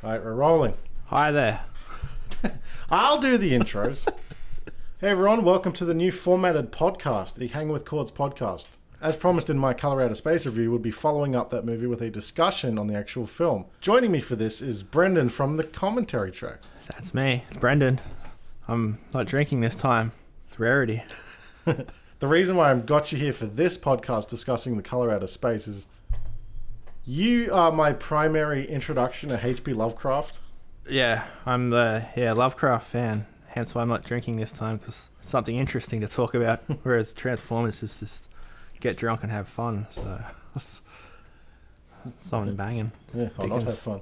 Alright, we're rolling. Hi there. I'll do the intros. Hey everyone, welcome to the new formatted podcast, the Hangin with CORDZ podcast. As promised in my Color Out of Space review, we'll be following up that movie with a discussion on the actual film. Joining me for this is Brendan from the commentary track. That's me. It's Brendan. I'm not drinking this time. It's rarity. The reason why I've got you here for this podcast discussing the Color Out of Space is you are my primary introduction to H.P Lovecraft. Yeah, I'm the Lovecraft fan. Hence why I'm not drinking this time, because it's something interesting to talk about. Whereas Transformers is just get drunk and have fun. So something banging. Yeah, I'll not have fun.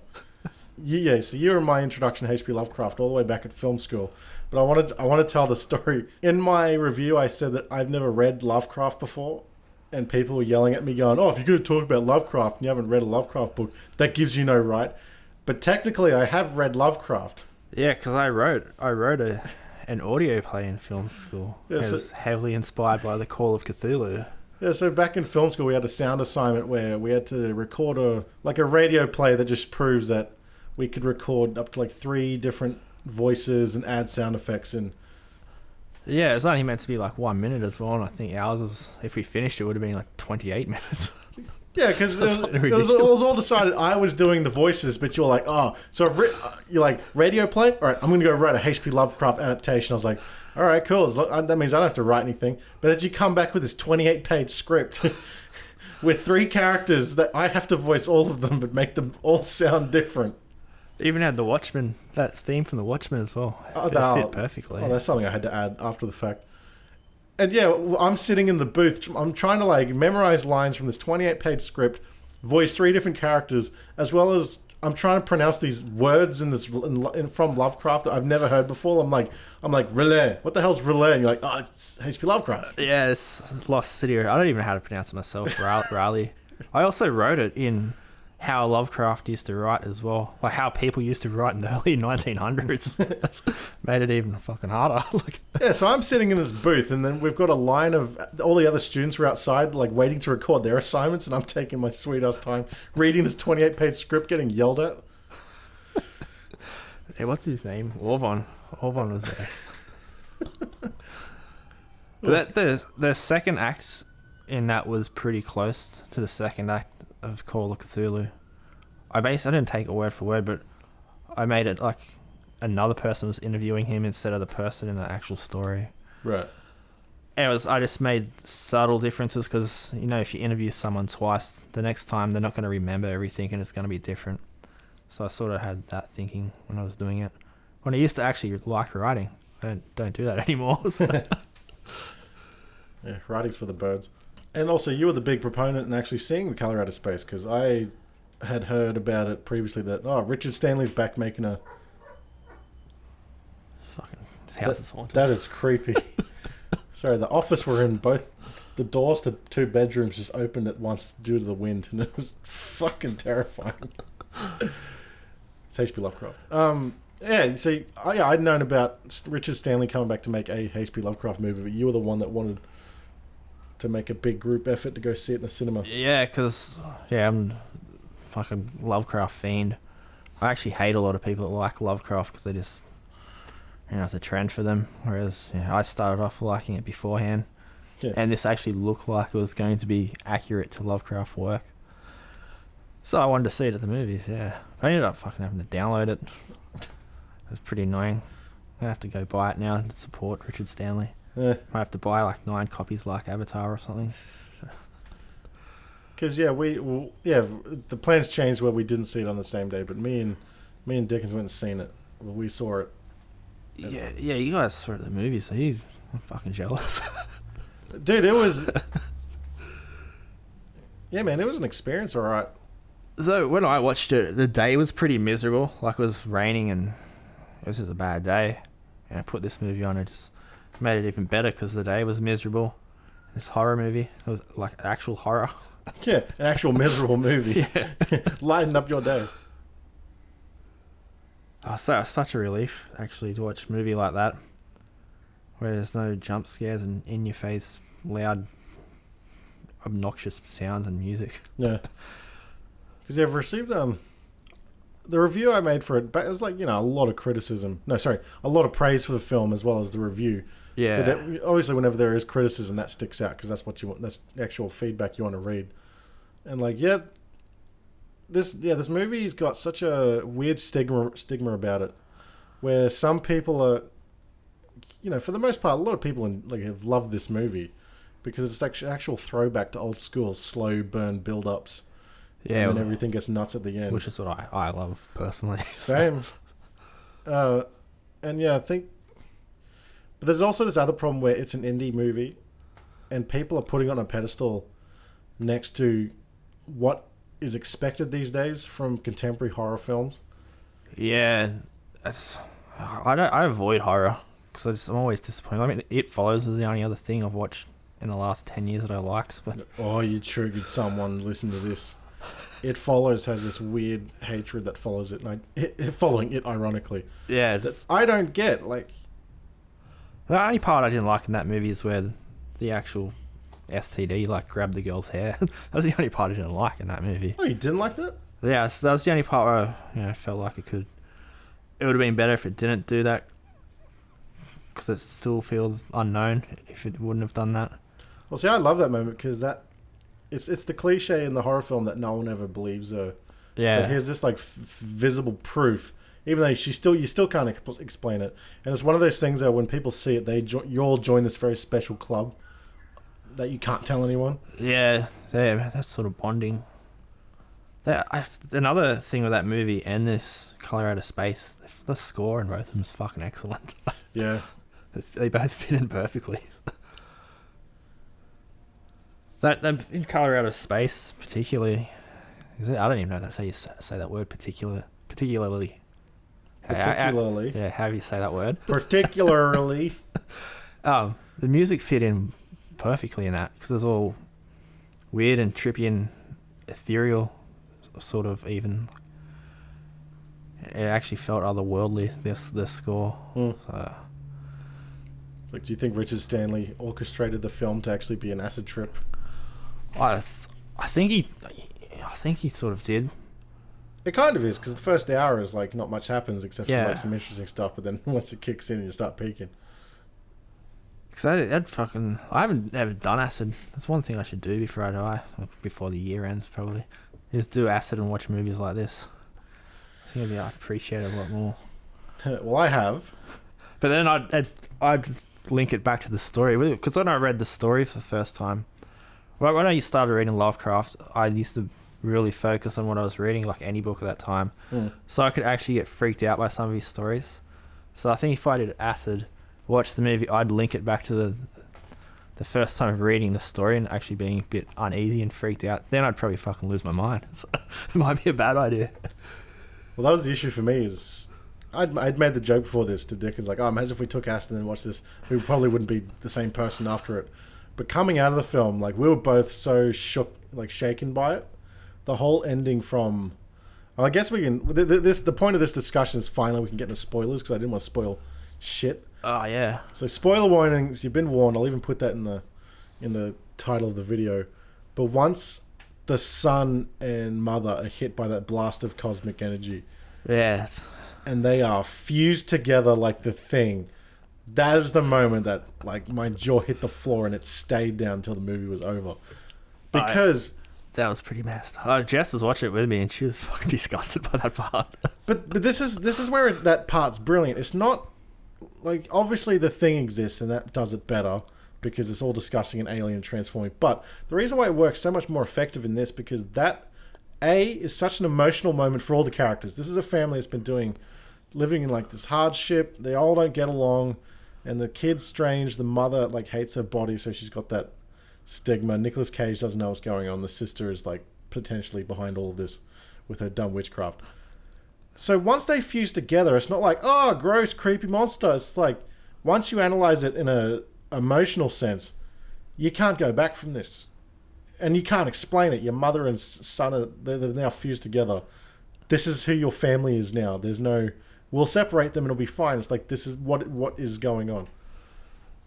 Yeah, so you were my introduction to H.P Lovecraft all the way back at film school. But I want to tell the story. In my review, I said that I've never read Lovecraft before. And people were yelling at me going, oh, if you're going to talk about Lovecraft and you haven't read a Lovecraft book, that gives you no right. But technically, I have read Lovecraft. Yeah, because I wrote an audio play in film school. Yeah, it was heavily inspired by the Call of Cthulhu. Yeah, so back in film school, we had a sound assignment where we had to record a radio play that just proves that we could record up to 3 different voices and add sound effects in. Yeah, it's only meant to be 1 minute as well, and I think ours was, if we finished it, would have been 28 minutes. Yeah, because it was all decided I was doing the voices, but you're like, oh, so you're like, radio play? All right, I'm going to go write a H.P Lovecraft adaptation. I was like, all right, cool. That means I don't have to write anything. But then you come back with this 28-page script with 3 characters that I have to voice all of them, but make them all sound different. Even had the Watchmen, that theme from the Watchmen as well. It fit perfectly. Oh, that's something I had to add after the fact. And yeah, I'm sitting in the booth. I'm trying to memorize lines from this 28-page script, voice 3 different characters, as well as I'm trying to pronounce these words from Lovecraft that I've never heard before. I'm like, relay. What the hell's relay? And you're like, oh, it's H.P. Lovecraft. Yeah, it's Lost City. I don't even know how to pronounce it myself. Raleigh. I also wrote it in how Lovecraft used to write as well, how people used to write in the early 1900s. Made it even fucking harder. Yeah, so I'm sitting in this booth, and then we've got a line of all the other students are outside, waiting to record their assignments, and I'm taking my sweet ass time reading this 28-page script, getting yelled at. Hey, what's his name? Orvon was there. But the second act in that was pretty close to the second act of Call of Cthulhu. I didn't take it word for word, but I made it another person was interviewing him instead of the person in the actual story. Right. And I just made subtle differences because, if you interview someone twice, the next time they're not going to remember everything and it's going to be different. So I sort of had that thinking when I was doing it. When I used to actually like writing, I don't do that anymore. So. Yeah, writing's for the birds. And also, you were the big proponent in actually seeing The Color Out of Space, because I had heard about it previously that, Richard Stanley's back making a... Fucking, his house is haunted. That is creepy. Sorry, the office we're in, both the doors to 2 bedrooms just opened at once due to the wind, and it was fucking terrifying. It's H.P. Lovecraft. Yeah, so I'd known about Richard Stanley coming back to make a H.P. Lovecraft movie, but you were the one that wanted to make a big group effort to go see it in the cinema. Yeah, because I'm fucking Lovecraft fiend. I actually hate a lot of people that like Lovecraft because they just, it's a trend for them. Whereas I started off liking it beforehand, and this actually looked like it was going to be accurate to Lovecraft work. So I wanted to see it at the movies. Yeah, I ended up fucking having to download it. It was pretty annoying. I'm gonna have to go buy it now to support Richard Stanley. Yeah. I have to buy 9 copies like Avatar or something. Because the plans changed where we didn't see it on the same day, but me and Dickens went and seen it. Well, we saw it. Yeah, you guys saw it at the movies, so I'm fucking jealous. Dude, it was... Yeah, man, it was an experience, all right. So when I watched it, the day was pretty miserable. It was raining and it was just a bad day. And I put this movie on, it just made it even better because the day was miserable. This horror movie, it was actual horror. Yeah, an actual miserable movie. Yeah. Lighten up your day. Oh, so such a relief actually to watch a movie like that, where there's no jump scares and in your face loud obnoxious sounds and music. Yeah. Because you've received the review I made for it, but it was like, a lot of criticism. No, sorry, a lot of praise for the film as well as the review. Yeah. But obviously, whenever there is criticism, that sticks out because that's what you want. That's the actual feedback you want to read. And like, this movie's got such a weird stigma about it, where some people are, for the most part, a lot of people have loved this movie because it's like actual throwback to old school slow burn build-ups. Yeah, and then everything gets nuts at the end. Which is what I love, personally. Same. And yeah, I think... But there's also this other problem where it's an indie movie and people are putting it on a pedestal next to what is expected these days from contemporary horror films. Yeah. I avoid horror because I'm always disappointed. I mean, It Follows is the only other thing I've watched in the last 10 years that I liked. But oh, you triggered someone. Listen to this. It Follows has this weird hatred that follows it, and following it, ironically. Yeah, that I don't get. Like, the only part I didn't like in that movie is where the actual STD grabbed the girl's hair. That's the only part I didn't like in that movie. Oh, you didn't like that? Yeah, so that's the only part where I felt like it would have been better if it didn't do that, because it still feels unknown if it wouldn't have done that. Well, see, I love that moment because it's the cliche in the horror film that no one ever believes her. Yeah. But here's this visible proof, even though you still can't explain it. And it's one of those things that when people see it, you all join this very special club that you can't tell anyone. Yeah, that's sort of bonding. Another thing with that movie and this Color Out of Space, the score in both of them is fucking excellent. Yeah. They both fit in perfectly. That in Color Out of Space, particularly, I don't even know if that's how you say that word. Particularly. Particularly. Yeah, how do you say that word? Particularly. The music fit in perfectly in that because it's all weird and trippy and ethereal, sort of even. It actually felt otherworldly. This score. So. Like, do you think Richard Stanley orchestrated the film to actually be an acid trip? I think he sort of did. It kind of is, because the first hour is not much happens except for some interesting stuff, but then once it kicks in, you start peaking. Because I haven't ever done acid. That's one thing I should do before I die, before the year ends probably, is do acid and watch movies like this. I think I'd appreciate it a lot more. Well, I have. But then I'd link it back to the story, because when I read the story for the first time, when I started reading Lovecraft, I used to really focus on what I was reading, like any book at that time, so I could actually get freaked out by some of his stories. So I think if I did acid, watch the movie, I'd link it back to the first time of reading the story and actually being a bit uneasy and freaked out. Then I'd probably fucking lose my mind. So it might be a bad idea. Well, that was the issue for me. Is I'd made the joke before this to Dick. Is like, oh, imagine if we took acid and watched this, we probably wouldn't be the same person after it. But coming out of the film, we were both so shook, shaken by it. The whole ending from... Well, I guess we can... The point of this discussion is finally we can get into spoilers, because I didn't want to spoil shit. Oh, yeah. So spoiler warnings, you've been warned. I'll even put that in the title of the video. But once the son and mother are hit by that blast of cosmic energy... Yes. And they are fused together like the Thing... That is the moment that, my jaw hit the floor and it stayed down until the movie was over. Because... that was pretty messed. Jess was watching it with me and she was fucking disgusted by that part. But this is where that part's brilliant. It's not... obviously the Thing exists and that does it better because it's all discussing an alien transforming. But the reason why it works so much more effective in this, because that, is such an emotional moment for all the characters. This is a family that's been living in, this hardship. They all don't get along. And the kid's strange. The mother, hates her body, so she's got that stigma. Nicolas Cage doesn't know what's going on. The sister is, potentially behind all of this with her dumb witchcraft. So once they fuse together, it's not oh, gross, creepy monster. It's once you analyze it in a emotional sense, you can't go back from this. And you can't explain it. Your mother and son, they're now fused together. This is who your family is now. There's no... We'll separate them and it'll be fine. It's this is what is going on.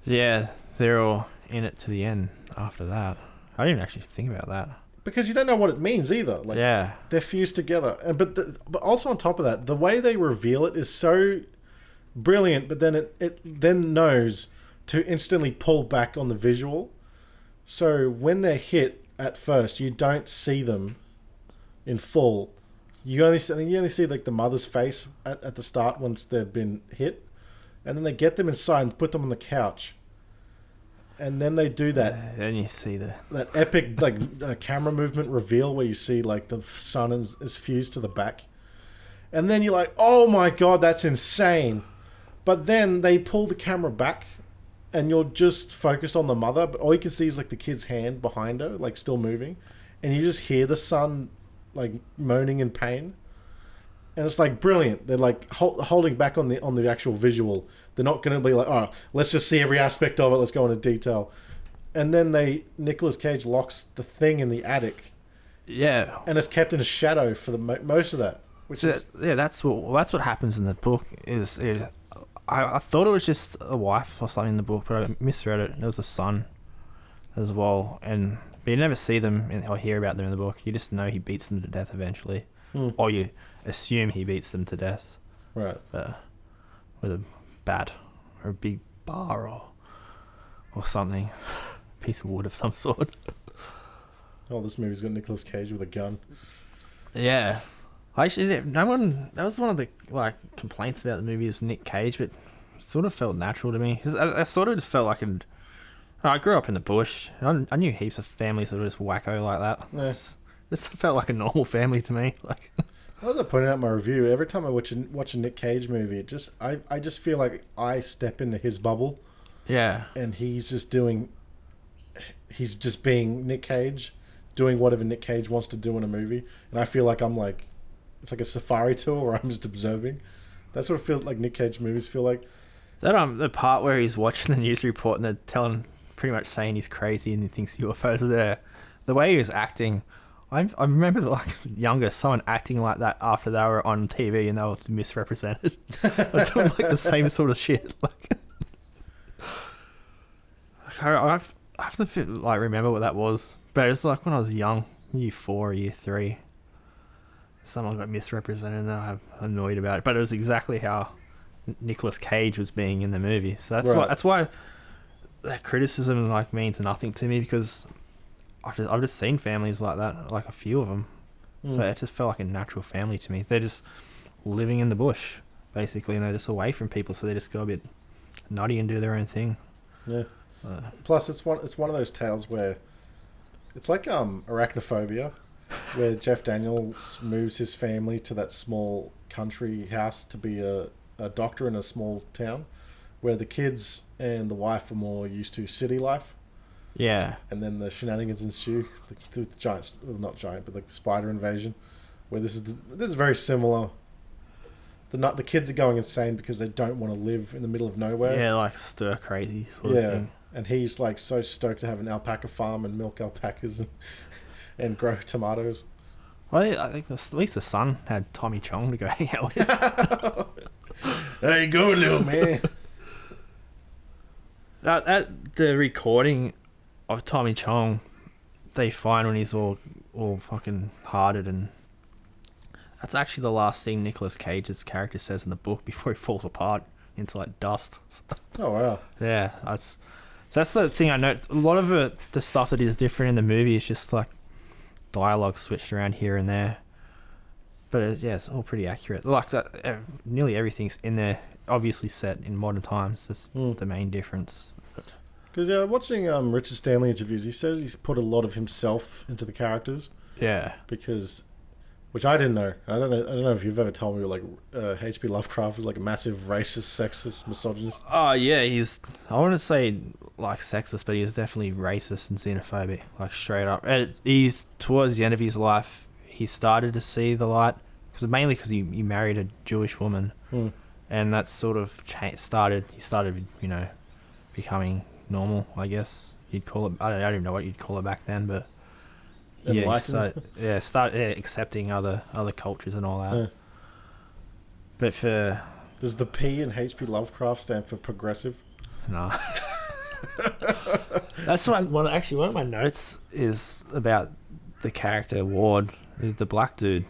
Yeah, they're all in it to the end after that. I didn't actually think about that. because you don't know what it means either. Like, yeah. they're fused together, and but also on top of that, the way they reveal it is so brilliant. But then it then knows to instantly pull back on the visual. So when they're hit at first, you don't see them in full. You only see like the mother's face at the start once they've been hit, and then they get them inside and put them on the couch. And then they do that. Then you see that epic like camera movement reveal where you see like the sun is fused to the back, and then you're like, oh my god, that's insane. But then they pull the camera back, and you're just focused on the mother, but all you can see is like the kid's hand behind her, like still moving, and you just hear the son like moaning in pain, and it's like brilliant. They're like holding back on the actual visual. They're not going to be like, oh, let's just see every aspect of it. Let's go into detail. And then Nicolas Cage locks the thing in the attic. Yeah. And it's kept in a shadow for the most of that. That's what happens in the book. I thought it was just a wife or something in the book, but I misread it. It was a son as well. But you never see them or hear about them in the book. You just know he beats them to death eventually. Or you assume he beats them to death. Right. With a bat or a big bar or something. Piece of wood of some sort. Oh, this movie's got Nicolas Cage with a gun. Yeah. Actually, that was one of the complaints about the movie is Nick Cage, but it sort of felt natural to me. I sort of just felt like I grew up in the bush. I knew heaps of families that were just wacko like that. Yeah. This felt like a normal family to me. Like, as I pointed out in my review, every time I watch a Nick Cage movie, I just feel like I step into his bubble. Yeah. And he's just being Nick Cage, doing whatever Nick Cage wants to do in a movie, and I feel like it's like a safari tour where I'm just observing. That's what it feels like Nick Cage movies feel like. That the part where he's watching the news report and they're pretty much saying he's crazy and he thinks UFOs are there. The way he was acting, I remember like younger someone acting like that after they were on TV and they were misrepresented. They're doing like the same sort of shit. Like, I have to remember what that was, but it's like when I was young, year 4, year 3. Someone got misrepresented and I'm annoyed about it. But it was exactly how Nicolas Cage was being in the movie. So that's why that criticism means nothing to me, because I've just seen families like that, like a few of them. So it just felt like a natural family to me. They're just living in the bush, basically, and they're just away from people, so they just go a bit nutty and do their own thing. Yeah. Plus, it's one of those tales where it's like Arachnophobia, where Jeff Daniels moves his family to that small country house to be a doctor in a small town, where the kids and the wife are more used to city life. Yeah. And then the shenanigans ensue. The giant, well, not giant, but like the spider invasion, where this is very similar. The kids are going insane because they don't want to live in the middle of nowhere. Yeah, like stir crazy sort of thing. And he's like so stoked to have an alpaca farm and milk alpacas and grow tomatoes. Well, I think at least the son had Tommy Chong to go hang out with. There you go, little man. At the recording of Tommy Chong, they find when he's all fucking hearted, and that's actually the last thing Nicolas Cage's character says in the book before he falls apart into like dust. Oh wow. Yeah, that's the thing I note. A lot of the stuff that is different in the movie is just like dialogue switched around here and there, but it's all pretty accurate. Like that, nearly everything's in there. Obviously set in modern times. That's the main difference. Because watching Richard Stanley interviews, he says he's put a lot of himself into the characters. Yeah. Because, which I didn't know. I don't know if you've ever told me like H.P. Lovecraft was like a massive racist, sexist, misogynist. Oh yeah, I wouldn't say like sexist, but he's definitely racist and xenophobic, like straight up. And he's towards the end of his life, he started to see the light, mainly because he married a Jewish woman. And that sort of he started, becoming normal, I guess you'd call it. I don't even know what you'd call it back then, but start accepting other cultures and all that. Yeah. But does the P in H.P. Lovecraft stand for progressive? No. That's one of my notes is about the character Ward is the black dude.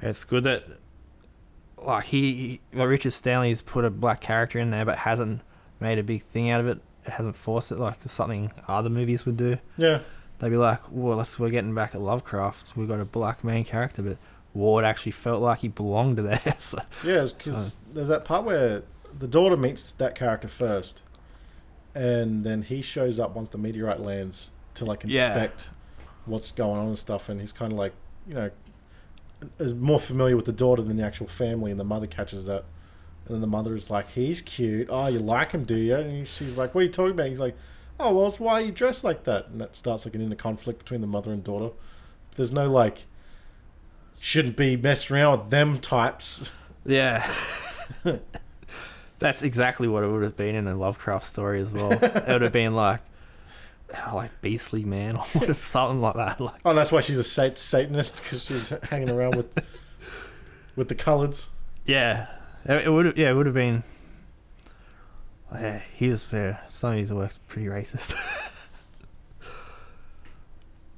It's good that like Richard Stanley's put a black character in there, but hasn't made a big thing out of it. It hasn't forced it like something other movies would do. Yeah. They'd be like, well, we're getting back at Lovecraft. We've got a black main character, but Ward actually felt like he belonged there. So, yeah, because there's that part where the daughter meets that character first, and then he shows up once the meteorite lands to like inspect what's going on and stuff, and he's kind of like, you know, is more familiar with the daughter than the actual family, and the mother catches that. And then the mother is like, he's cute. Oh, you like him, do you? And she's like, what are you talking about? He's like, oh, well, it's why are you dressed like that? And that starts like an inner conflict between the mother and daughter. There's no like, shouldn't be messing around with them types. Yeah. That's exactly what it would have been in a Lovecraft story as well. It would have been like Beastly Man or something like that. Like, oh, that's why she's a Satanist, because she's hanging around with the colours. Yeah. It would have been. Yeah, some of his work's pretty racist.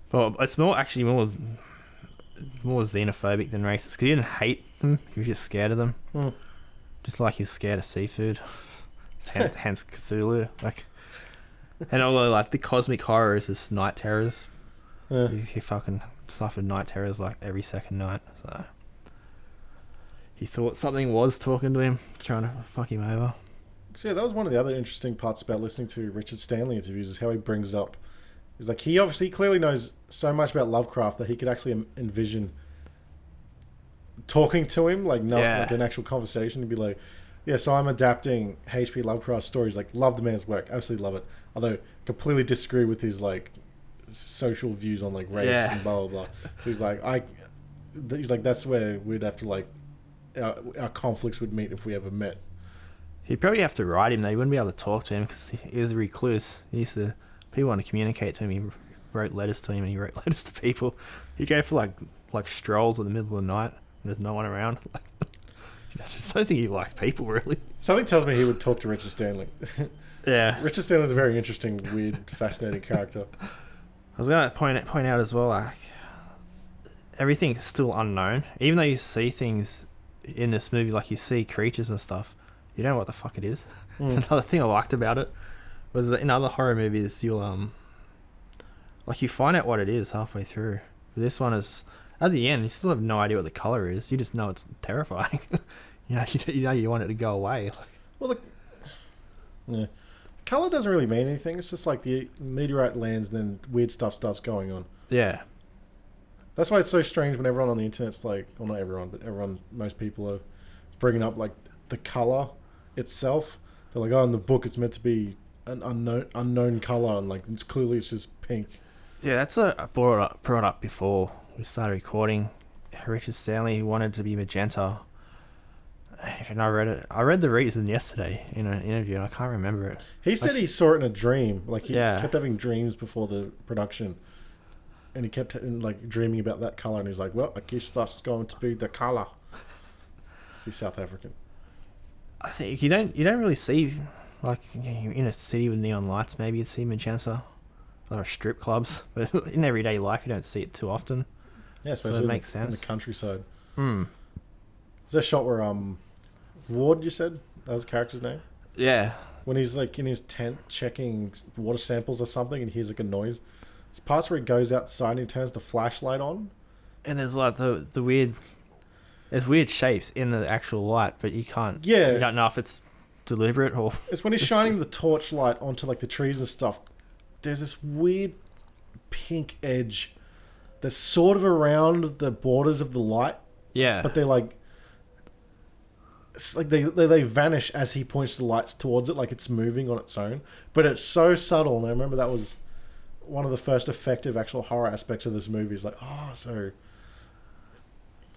But it's more xenophobic than racist, because he didn't hate them, he was just scared of them. Just like he's scared of seafood. Hence Cthulhu. Like, and although like the cosmic horror is just night terrors, he fucking suffered night terrors like every second night. So he thought something was talking to him, trying to fuck him over. So yeah, that was one of the other interesting parts about listening to Richard Stanley interviews, is how he brings up, is like he clearly knows so much about Lovecraft that he could actually envision talking to him, like like an actual conversation, and be like, yeah, so I'm adapting H.P Lovecraft stories, like love the man's work, absolutely love it, although completely disagree with his like social views on like race and blah blah blah. So he's like that's where we'd have to like our conflicts would meet if we ever met. He'd probably have to write him though. He wouldn't be able to talk to him because he was a recluse. People want to communicate to him. He wrote letters to him, and he wrote letters to people. He'd go for like strolls in the middle of the night, and there's no one around. I just don't think he liked people, really. Something tells me he would talk to Richard Stanley. Yeah. Richard Stanley's a very interesting, weird, fascinating character. I was going to point out as well, like, everything's still unknown. Even though you see things in this movie, like you see creatures and stuff, you don't know what the fuck it is. It's another thing I liked about it. Was in other horror movies, you'll like you find out what it is halfway through. But this one is at the end, you still have no idea what the color is. You just know it's terrifying. You want it to go away. Well, the color doesn't really mean anything. It's just like the meteorite lands and then weird stuff starts going on. Yeah. That's why it's so strange when everyone on the internet's like, well, not everyone, but most people are bringing up like the color itself. They're like, oh, in the book it's meant to be an unknown color, and like it's just pink. Yeah, that's I brought up before we started recording. Richard Stanley wanted to be magenta, and I read the reason yesterday in an interview, and I can't remember it. He said he saw it in a dream. Like he kept having dreams before the production, and he kept like dreaming about that color, and he's like, well, I guess that's going to be the color. He's South African. I think you don't really see, like, in a city with neon lights, maybe you'd see magenta, or strip clubs, but in everyday life you don't see it too often. Yeah, so it makes sense. In the countryside. There's a shot where Ward, you said that was the character's name. Yeah. When he's like in his tent checking water samples or something, and he hears like a noise. There's parts where he goes outside and he turns the flashlight on, and there's like the weird. There's weird shapes in the actual light, but you can't. Yeah. You don't know if it's deliberate or. It's when he's shining the torchlight onto like the trees and stuff. There's this weird pink edge that's sort of around the borders of the light. Yeah. But they're like. It's like they vanish as he points the lights towards it, like it's moving on its own. But it's so subtle, and I remember that was one of the first effective actual horror aspects of this movie. It's like, oh, so.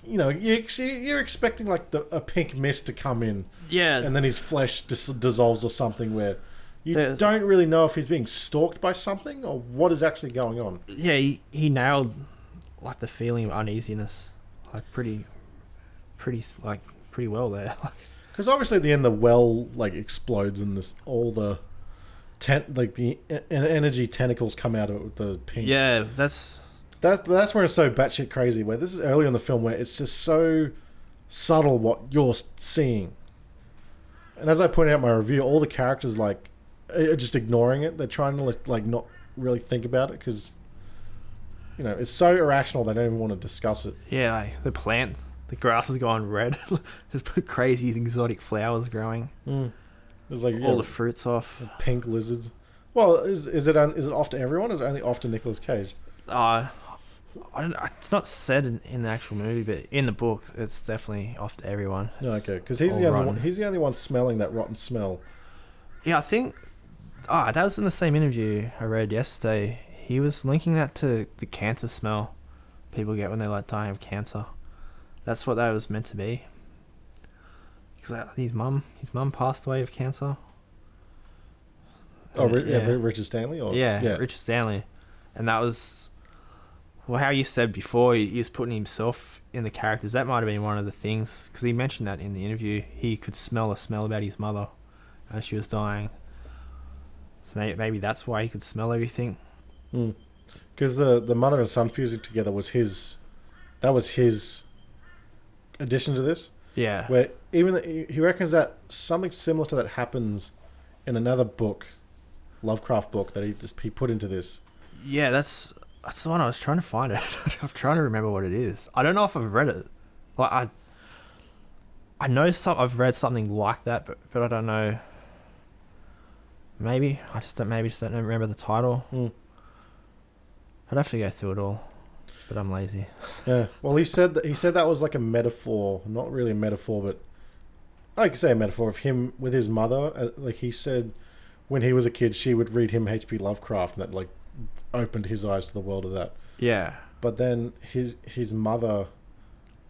You know, you're expecting like a pink mist to come in, and then his flesh dissolves or something. Where you don't really know if he's being stalked by something or what is actually going on. Yeah, he nailed like the feeling of uneasiness, like pretty well there. Because obviously at the end the well like explodes and all the energy tentacles come out of it with the pink. Yeah, that's That's where it's so batshit crazy. Where this is early in the film, where it's just so subtle what you're seeing. And as I pointed out in my review, all the characters like are just ignoring it. They're trying to like not really think about it because it's so irrational they don't even want to discuss it. Yeah, like the plants, the grass has gone red. There's crazy exotic flowers growing. There's like all the fruits off. Pink lizards. Well, is it off to everyone? Or is it only off to Nicolas Cage? It's not said in the actual movie, but in the book, it's definitely off to everyone. Okay, because he's the only one. He's the only one smelling that rotten smell. Yeah, I think. That was in the same interview I read yesterday. He was linking that to the cancer smell people get when they're like dying of cancer. That's what that was meant to be. Because his mum passed away of cancer. Oh, Richard Stanley? Yeah, Richard Stanley. And that was... Well, how you said before, he was putting himself in the characters. That might have been one of the things, because he mentioned that in the interview. He could smell a smell about his mother as she was dying. So maybe that's why he could smell everything. Because the mother and son fusing together was his... That was his addition to this. Yeah. Where he reckons that something similar to that happens in another book, Lovecraft book, that he put into this. Yeah, that's the one I was trying to find it. I'm trying to remember what it is. I don't know if I've read it. Like I know I've read something like that, but I don't know. Maybe I just don't remember the title. I'd have to go through it all, but I'm lazy. Yeah. Well, he said that was like a metaphor, not really a metaphor, but I could say a metaphor of him with his mother. Like he said, when he was a kid, she would read him H.P Lovecraft, and that like opened his eyes to the world of that. Yeah. But then his mother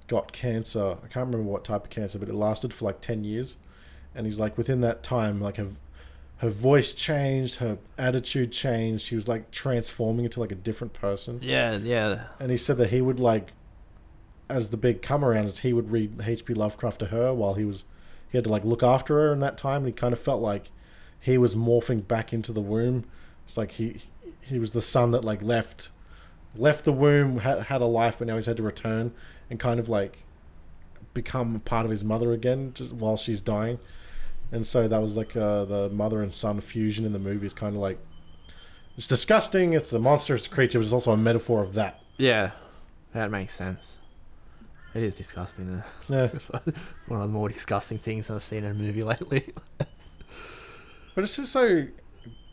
got cancer. I can't remember what type of cancer, but it lasted for like 10 years. And he's like, within that time, like her voice changed, her attitude changed. She was like transforming into like a different person. Yeah. And he said that he would like, as the big come around, he would read H.P Lovecraft to her while he had to like look after her in that time. And he kind of felt like he was morphing back into the womb. It's like he was the son that like left the womb, had a life, but now he's had to return and kind of like become part of his mother again just while she's dying. And so that was like the mother and son fusion in the movie. Is kind of like, it's disgusting, it's a monstrous creature, but it's also a metaphor of that. Yeah, that makes sense. It is disgusting though. Yeah. It's one of the more disgusting things I've seen in a movie lately. But it's just so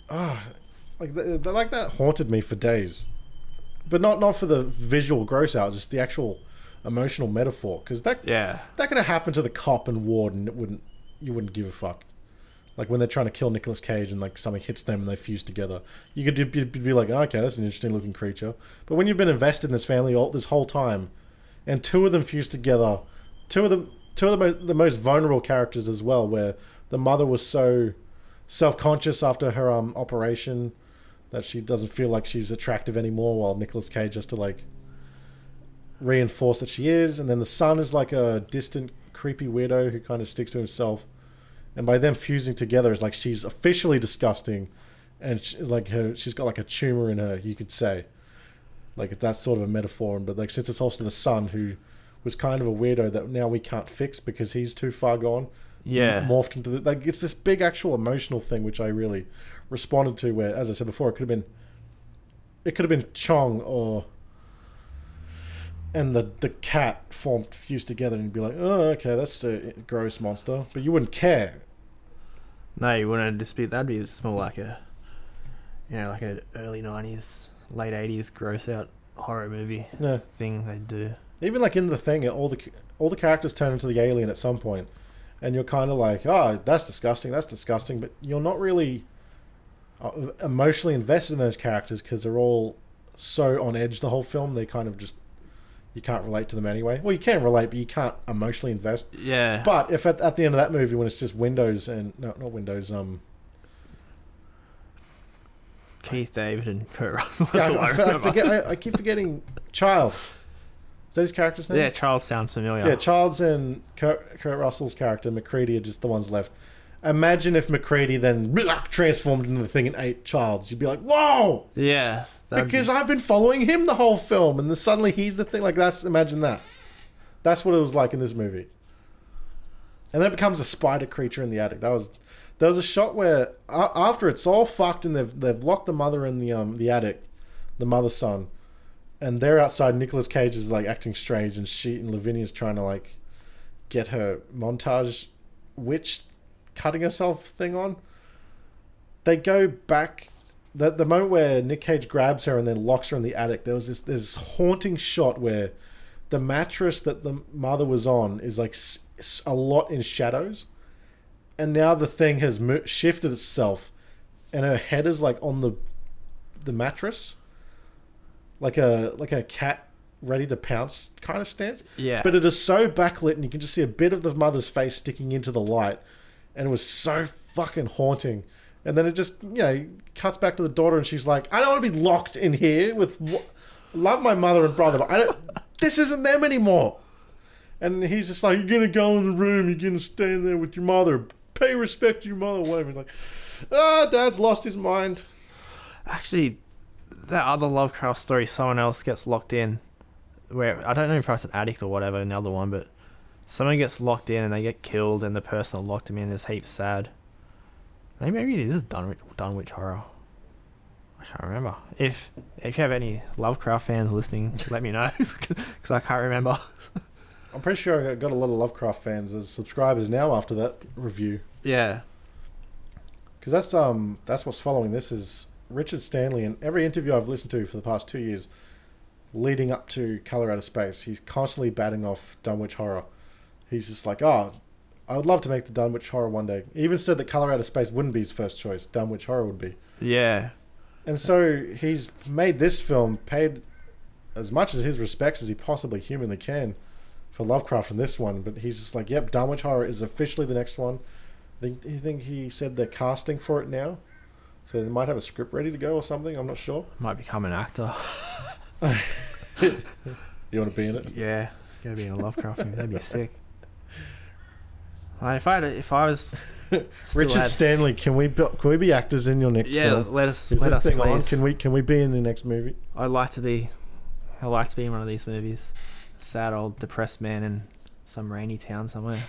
like that haunted me for days. But not for the visual gross out, just the actual emotional metaphor. Because that could have happened to the cop and ward, and you wouldn't give a fuck. Like when they're trying to kill Nicolas Cage and like something hits them and they fuse together, you could be like, oh, okay, that's an interesting looking creature. But when you've been invested in this family this whole time, and two of them fuse together, two of the most vulnerable characters as well, where the mother was so self-conscious after her operation that she doesn't feel like she's attractive anymore, while Nicolas Cage has to like reinforce that she is. And then the son is like a distant, creepy weirdo who kind of sticks to himself. And by them fusing together, it's like she's officially disgusting, and she's got like a tumor in her, you could say. Like that's sort of a metaphor. But like since it's also the son who was kind of a weirdo that now we can't fix because he's too far gone. Yeah. Morphed into like it's this big actual emotional thing which I really responded to, where, as I said before, it could have been Chong and the cat fused together, and you'd be like, oh, okay, that's a gross monster, but you wouldn't care. No, you wouldn't dispute. That'd be just more like an early 90s, late 80s gross out horror movie thing they'd do. Even like in The Thing, all the characters turn into the alien at some point, and you're kind of like, oh, that's disgusting, but you're not really emotionally invested in those characters because they're all so on edge the whole film. They kind of just, you can't relate to them anyway. Well, you can relate, but you can't emotionally invest. Yeah. But if at the end of that movie, when it's just Windows and not Windows, Keith David and Kurt Russell. I keep forgetting Childs. Is that his character's name? Yeah, Charles sounds familiar. Yeah, Childs and Kurt Russell's character, McCready, are just the ones left. Imagine if McCready then transformed into the thing and ate Childs. You'd be like, whoa! Yeah. Because I've been following him the whole film, and then suddenly he's the thing. Like, imagine that. That's what it was like in this movie. And then it becomes a spider creature in the attic. There was a shot where after it's all fucked and they've locked the mother in the attic, the mother's son, and they're outside. Nicolas Cage is like acting strange, and Lavinia's trying to like get her montage witch cutting herself thing on. They go back. The moment where Nick Cage grabs her and then locks her in the attic, there was this haunting shot where the mattress that the mother was on is like a lot in shadows, and now the thing has shifted itself, and her head is like on the mattress, like a cat ready to pounce kind of stance. Yeah. But it is so backlit, and you can just see a bit of the mother's face sticking into the light, and it was so fucking haunting. And then it just, cuts back to the daughter, and she's like, I don't want to be locked in here with... Love my mother and brother, but this isn't them anymore. And he's just like, you're going to go in the room, you're going to stand there with your mother, pay respect to your mother, whatever. He's like, Dad's lost his mind. Actually, that other Lovecraft story, someone else gets locked in, where, I don't know if it's an addict or whatever, another one, but someone gets locked in and they get killed, and the person that locked him in is heaps sad. Maybe it is Dunwich horror. I can't remember. If you have any Lovecraft fans listening, let me know, because I can't remember. I'm pretty sure I got a lot of Lovecraft fans as subscribers now after that review. Yeah. Because that's what's following this is Richard Stanley, and every interview I've listened to for the past 2 years leading up to Colour Out of Space, he's constantly batting off Dunwich horror. He's just like, I would love to make the Dunwich horror one day. He even said that Colour Out of Space wouldn't be his first choice. Dunwich horror would be. Yeah. And so he's made this film, paid as much as his respects as he possibly humanly can for Lovecraft in this one. But he's just like, yep, Dunwich horror is officially the next one. I think he said they're casting for it now. So they might have a script ready to go or something. I'm not sure. Might become an actor. You want to be in it? Yeah. Go be in a Lovecraft movie. That'd be sick. If I was Richard Stanley, can we be actors in your next film? Yeah, let us thing please. On? Can we be in the next movie? I'd like to be in one of these movies. Sad old depressed man in some rainy town somewhere.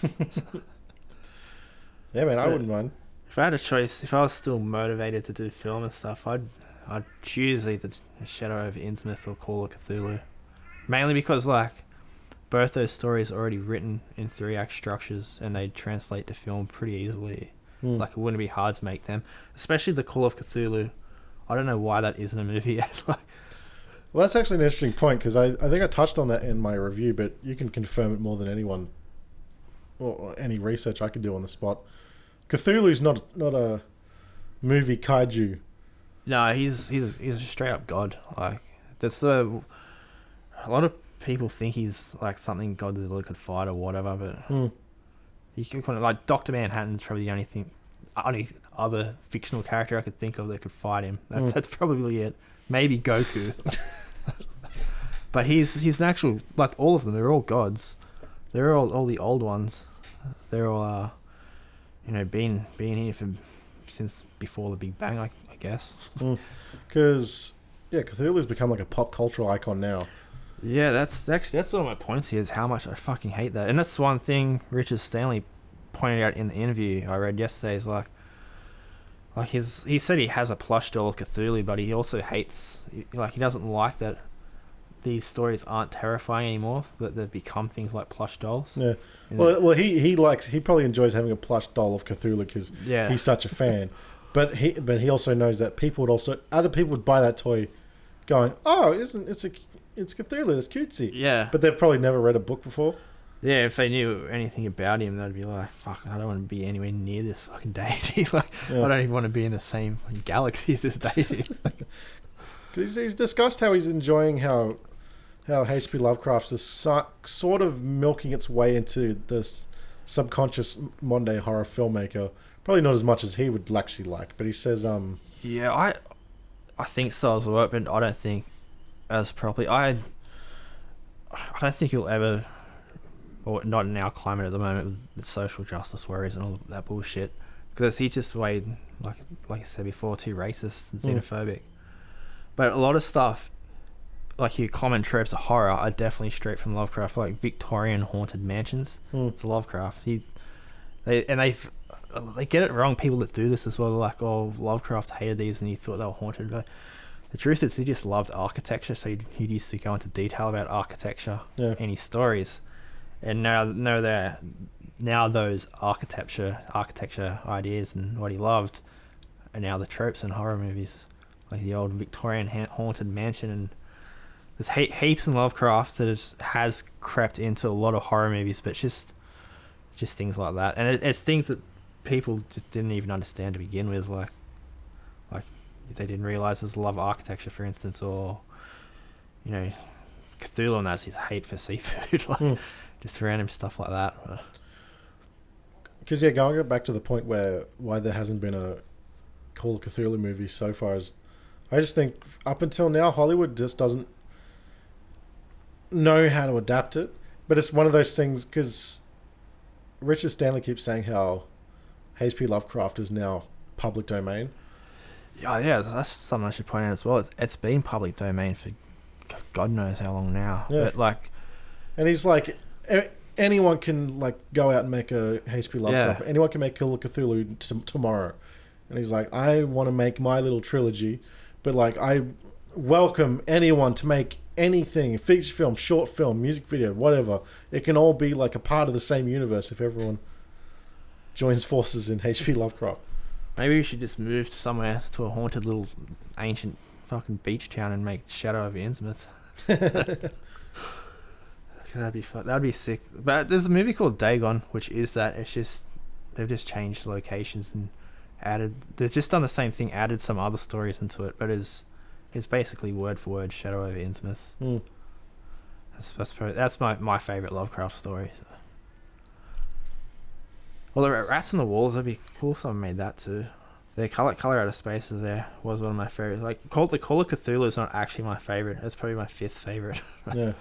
Yeah, man, I wouldn't mind. If I had a choice, if I was still motivated to do film and stuff, I'd choose either Shadow over Innsmouth or Call of Cthulhu. Mainly because both those stories are already written in 3-act structures, and they translate to film pretty easily. It wouldn't be hard to make them. Especially the Call of Cthulhu. I don't know why that isn't a movie yet. Well, that's actually an interesting point, because I think I touched on that in my review, but you can confirm it more than anyone, or any research I could do on the spot. Cthulhu's not a movie kaiju. No, he's a straight up god. That's a lot of people think he's something Godzilla could fight or whatever, but you could kind of Dr. Manhattan's probably the only other fictional character I could think of that could fight him. That's probably it. Maybe Goku. But he's an actual, all of them, they're all gods. They're all the old ones. They're all been here since before the Big Bang, I guess. Because Cthulhu's become a pop cultural icon now. Yeah, that's one of my points here, is how much I fucking hate that. And that's one thing Richard Stanley pointed out in the interview I read yesterday, is he said he has a plush doll of Cthulhu, but he also hates, he doesn't like that these stories aren't terrifying anymore, that they've become things like plush dolls. Yeah. Well, he probably enjoys having a plush doll of Cthulhu because he's such a fan. But he also knows that other people would buy that toy going, oh, it's Cthulhu, it's cutesy. Yeah. But they've probably never read a book before. Yeah, if they knew anything about him, they'd be like, fuck, I don't want to be anywhere near this fucking deity. I don't even want to be in the same galaxy as this deity. Because he's discussed how he's enjoying how H.P. Lovecraft is sort of milking its way into this subconscious modern-day horror filmmaker. Probably not as much as he would actually like, but he says... Yeah, I think so as well, but I don't think as properly. I don't think he'll ever... Or not in our climate at the moment with social justice worries and all that bullshit. Because he's just way, like I said before, too racist and xenophobic. But a lot of stuff, like your common tropes of horror, are definitely straight from Lovecraft, like Victorian haunted mansions. It's Lovecraft. They get it wrong. People that do this as well, they're like, oh, Lovecraft hated these and he thought they were haunted. But the truth is, he just loved architecture, so he used to go into detail about architecture in his stories. And now those architecture ideas and what he loved are now the tropes in horror movies, like the old Victorian haunted mansion. And there's heaps in Lovecraft that has crept into a lot of horror movies, but just things like that. And it's things that people just didn't even understand to begin with, like they didn't realize there's a love of architecture, for instance, or Cthulhu, and that's his hate for seafood, like just random stuff like that. Because going back to the point why there hasn't been a Call of Cthulhu movie so far, is I just think up until now Hollywood just doesn't know how to adapt it. But it's one of those things, because Richard Stanley keeps saying how H.P. Lovecraft is now public domain. Yeah, that's something I should point out as well. It's been public domain for God knows how long now. Yeah. But and he's like, anyone can go out and make a H.P. Lovecraft. Anyone can make Call of Cthulhu tomorrow. And he's like, I want to make my little trilogy, but I welcome anyone to make anything, feature film, short film, music video, whatever. It can all be a part of the same universe if everyone joins forces in H.P. Lovecraft. Maybe we should just move to somewhere to a haunted little ancient fucking beach town and make Shadow over Innsmouth. That'd be fun. That'd be sick. But there's a movie called Dagon, which is that. It's just they've just changed locations and added. They've just done the same thing, added some other stories into it, but it's basically word for word Shadow over Innsmouth. That's my favorite Lovecraft story. So. Well, the Rats on the Walls, that'd be cool if someone made that too. The Color Out of Space is there was one of my favorites. The Call of Cthulhu is not actually my favorite. It's probably my 5th favorite. Yeah.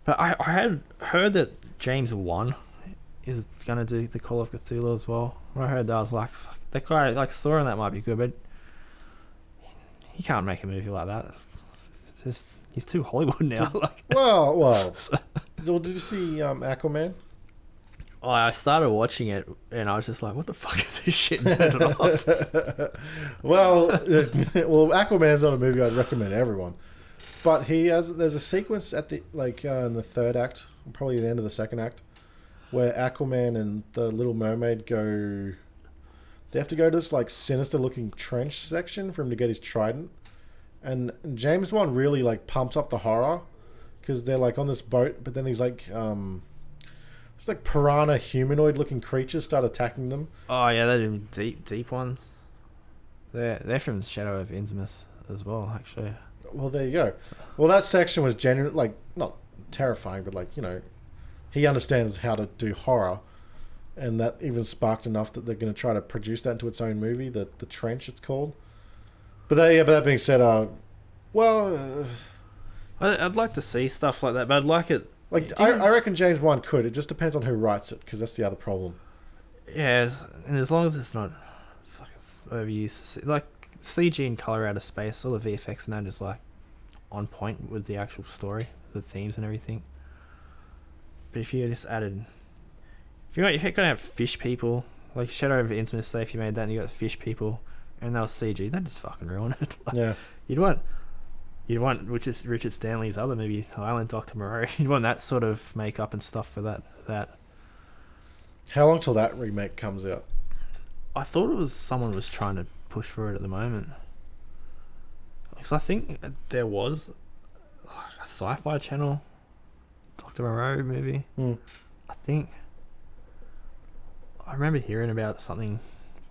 But I had heard that James Wan is gonna do the Call of Cthulhu as well. When I heard that, I was like, fuck, that guy, story on that might be good, but he can't make a movie like that. It's just, he's too Hollywood now. Well. Did you see Aquaman? Oh, I started watching it and I was just like, what the fuck is this shit? And turned it off. well, Aquaman's not a movie I'd recommend everyone. But there's a sequence at the in the 3rd act, probably the end of the 2nd act, where Aquaman and the Little Mermaid they have to go to this sinister looking trench section for him to get his trident. And James Wan really pumps up the horror, because they're on this boat, but then these it's piranha humanoid looking creatures start attacking them. Oh yeah, they're deep ones. They're from Shadow of Innsmouth as well, actually. Well, there you go. Well, that section was genuinely not terrifying, but he understands how to do horror, and that even sparked enough that they're going to try to produce that into its own movie, the Trench it's called. But that being said, I'd like to see stuff like that, but I'd like it. I reckon James Wan could. It just depends on who writes it, because that's the other problem. Yeah, and as long as it's not fucking overused, CG and Color Out of Space, all the VFX and that is on point with the actual story, the themes and everything. But if you just added, if you're gonna have fish people, Shadow over Innsmouth, say if you made that and you got fish people and they were CG, that'd just fucking ruin it. Yeah. You'd want, which is Richard Stanley's other movie, Island Dr. Moreau. You'd want that sort of makeup and stuff for that. How long till that remake comes out? I thought someone was trying to push for it at the moment. Because I think there was a Sci-Fi Channel Dr. Moreau movie. I think. I remember hearing about something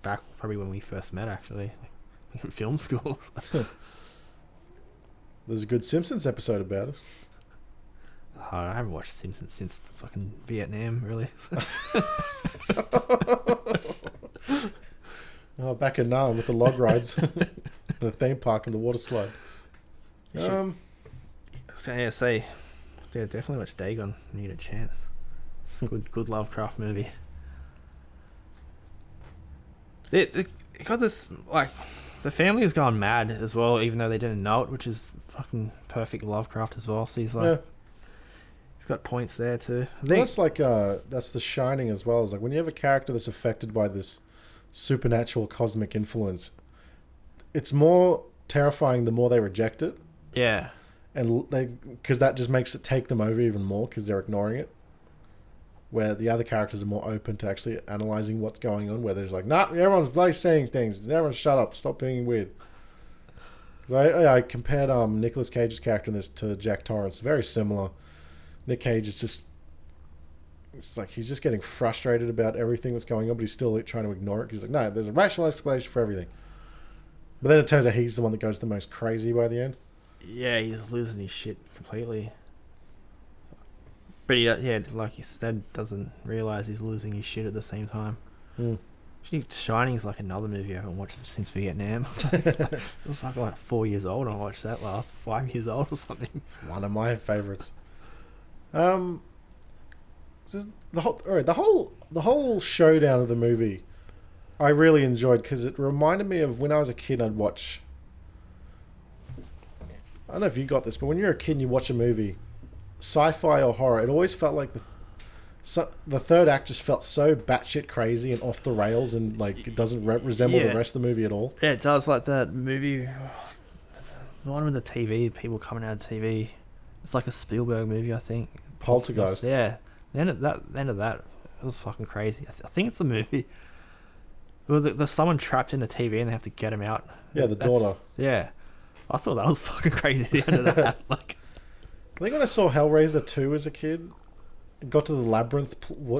back probably when we first met, actually, in film school. There's a good Simpsons episode about it. Oh, I haven't watched Simpsons since fucking Vietnam, really. Back in Nam with the log rides, the theme park and the water slide. Yeah, definitely watch Dagon. Need a chance. It's a good Lovecraft movie. It got the the family has gone mad as well, even though they didn't know it, which is fucking perfect Lovecraft as well. So he's like, he's got points there too. I think that's like that's The Shining as well. Is like when you have a character that's affected by this supernatural cosmic influence, it's more terrifying the more they reject it. Yeah. And because that just makes it take them over even more because they're ignoring it. Where the other characters are more open to actually analysing what's going on. Where there's like, nah, everyone's bloody saying things. Everyone shut up. Stop being weird. Because I compared Nicolas Cage's character in this to Jack Torrance. Very similar. Nick Cage is just... It's like he's just getting frustrated about everything that's going on, but he's still trying to ignore it. He's like, no, there's a rational explanation for everything. But then it turns out he's the one that goes the most crazy by the end. Yeah, he's losing his shit completely. But he, like you said, doesn't realise he's losing his shit at the same time. Actually, Shining's like another movie I haven't watched since Vietnam. It was like 4 years old. I watched that last 5 years old or something. It's one of my favourites. The whole showdown of the movie, I really enjoyed because it reminded me of when I was a kid. I'd watch. I don't know if you got this, but when you're a kid and you watch a movie, sci-fi or horror, it always felt like the third act just felt so batshit crazy and off the rails, and like it doesn't resemble the rest of the movie at all. Yeah, it does. Like that movie, the one with the TV, people coming out of TV. It's like a Spielberg movie, I think. Poltergeist. Yeah, the end of that, it was fucking crazy. I think it's a movie. Well, there's someone trapped in the TV and they have to get him out. Yeah, the daughter. Yeah, I thought that was fucking crazy. The end of that, like. I think when I saw Hellraiser 2 as a kid, it got to the labyrinth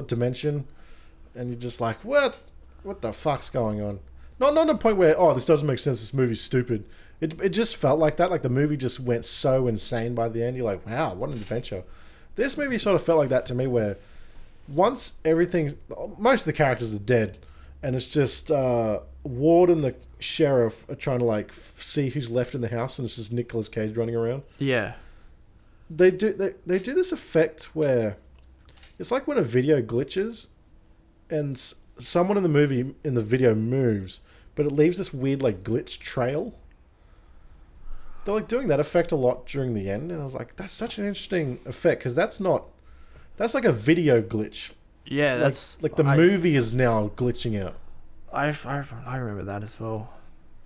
dimension, and you're just like, what the fuck's going on? Not a point where, oh, this doesn't make sense, this movie's stupid. It just felt like that, like the movie just went so insane by the end. You're like, wow, what an adventure. This movie sort of felt like that to me, where once most of the characters are dead, and it's just Ward and the sheriff are trying to like see who's left in the house, and it's just Nicolas Cage running around. Yeah. They do this effect where it's like when a video glitches and someone in the video moves, but it leaves this weird like glitch trail. They're like doing that effect a lot during the end, and I was like, that's such an interesting effect because that's like a video glitch. Yeah, that's like the movie is now glitching out. I remember that as well.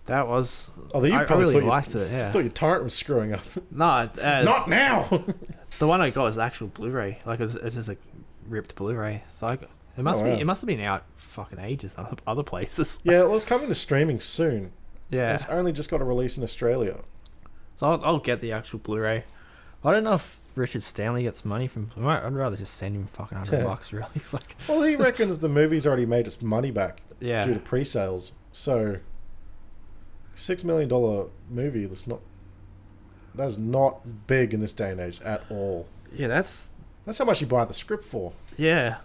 That was. Oh, you I really liked it. Yeah. I thought your torrent was screwing up. No, not now. The one I got was the actual Blu-ray. Like it's just a ripped Blu-ray. So it must be. It must have been out fucking ages other places. Yeah, well, it's coming to streaming soon. Yeah. It's only just got a release in Australia. So I'll get the actual Blu-ray. I don't know if Richard Stanley gets money from. I'd rather just send him fucking $100 really. It's like. Well, he reckons the movie's already made its money back. Yeah. Due to pre-sales, so $6 million movie that's not big in this day and age at all. Yeah, that's how much you buy the script for. Yeah,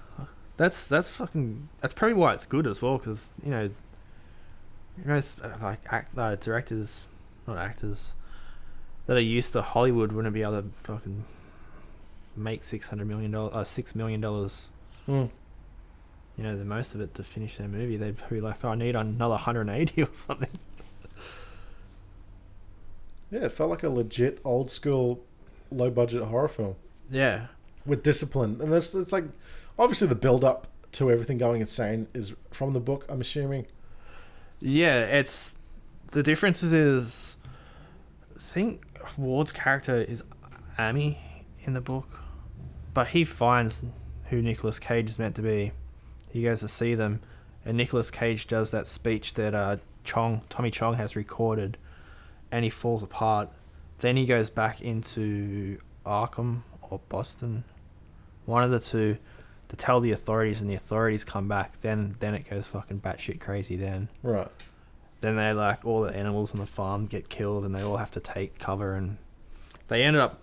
that's probably why it's good as well, because like directors, not actors, that are used to Hollywood wouldn't be able to fucking make $6 million. The most of it to finish their movie. They'd be like, I need another 180 or something. Yeah, it felt like a legit old school, low budget horror film. Yeah, with discipline, and it's like obviously the build up to everything going insane is from the book, I'm assuming. Yeah, it's the difference is I think Ward's character is Amy in the book, but he finds who Nicolas Cage is meant to be. He goes to see them, and Nicolas Cage does that speech that Tommy Chong has recorded, and he falls apart. Then he goes back into Arkham or Boston, one of the two, to tell the authorities, and the authorities come back. Then it goes fucking batshit crazy. Then right. Then they like all the animals on the farm get killed, and they all have to take cover, and they ended up.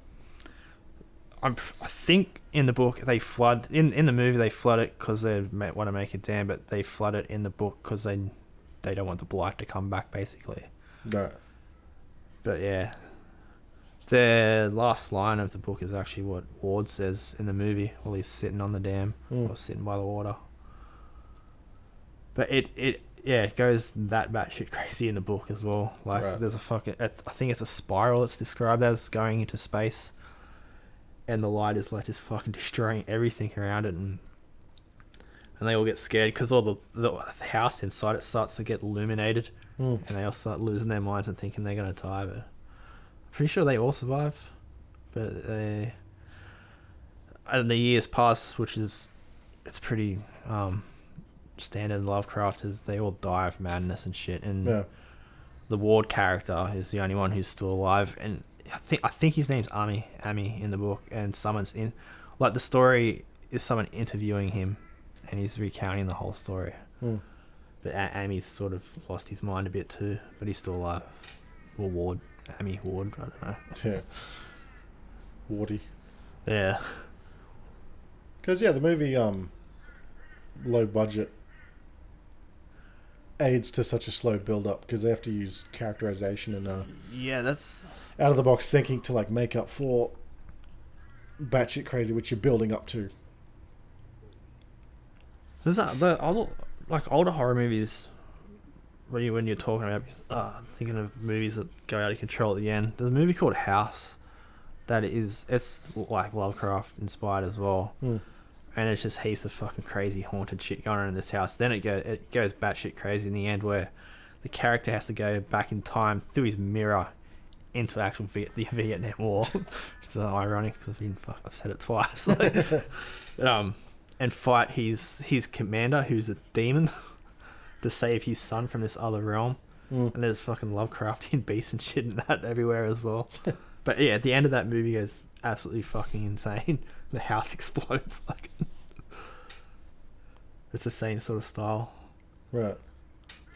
I think in the book they flood in the movie they flood it because they want to make a dam, but they flood it in the book because they don't want the blight to come back basically. No. But yeah, the last line of the book is actually what Ward says in the movie while he's sitting on the dam or sitting by the water. But yeah, it goes that batshit crazy in the book as well. Like, Right. there's a fucking, I think it's a spiral it's described as going into space, and the light is like just fucking destroying everything around it, and they all get scared because all the house inside it starts to get illuminated, and they all start losing their minds and thinking they're gonna die. But I'm pretty sure they all survive. But they, and the years pass, which is, it's pretty standard in Lovecraft, is they all die of madness and shit. And the Ward character is the only one who's still alive, and I think his name's Ami in the book, and someone's in, like, the story is someone interviewing him, and he's recounting the whole story. But Ami's sort of lost his mind a bit too, but he's still alive. Or Ward, Ami Ward, I don't know. Yeah, Wardy. Yeah. Because the movie low budget aids to such a slow build up because they have to use characterization and Yeah, that's out of the box thinking to like make up for batshit crazy, which you're building up to. there's like older horror movies. When you're talking about thinking of movies that go out of control at the end, there's a movie called House that it's like Lovecraft inspired as well. And it's just heaps of fucking crazy haunted shit going on in this house. Then it goes batshit crazy in the end, where the character has to go back in time through his mirror into actual the Vietnam War. Which is ironic because I've said it twice. And fight his commander, who's a demon, to save his son from this other realm. And there's fucking Lovecraftian beasts and shit and that everywhere as well. But yeah, at the end of that movie goes absolutely fucking insane. The house explodes. Like, it's the same sort of style. Right.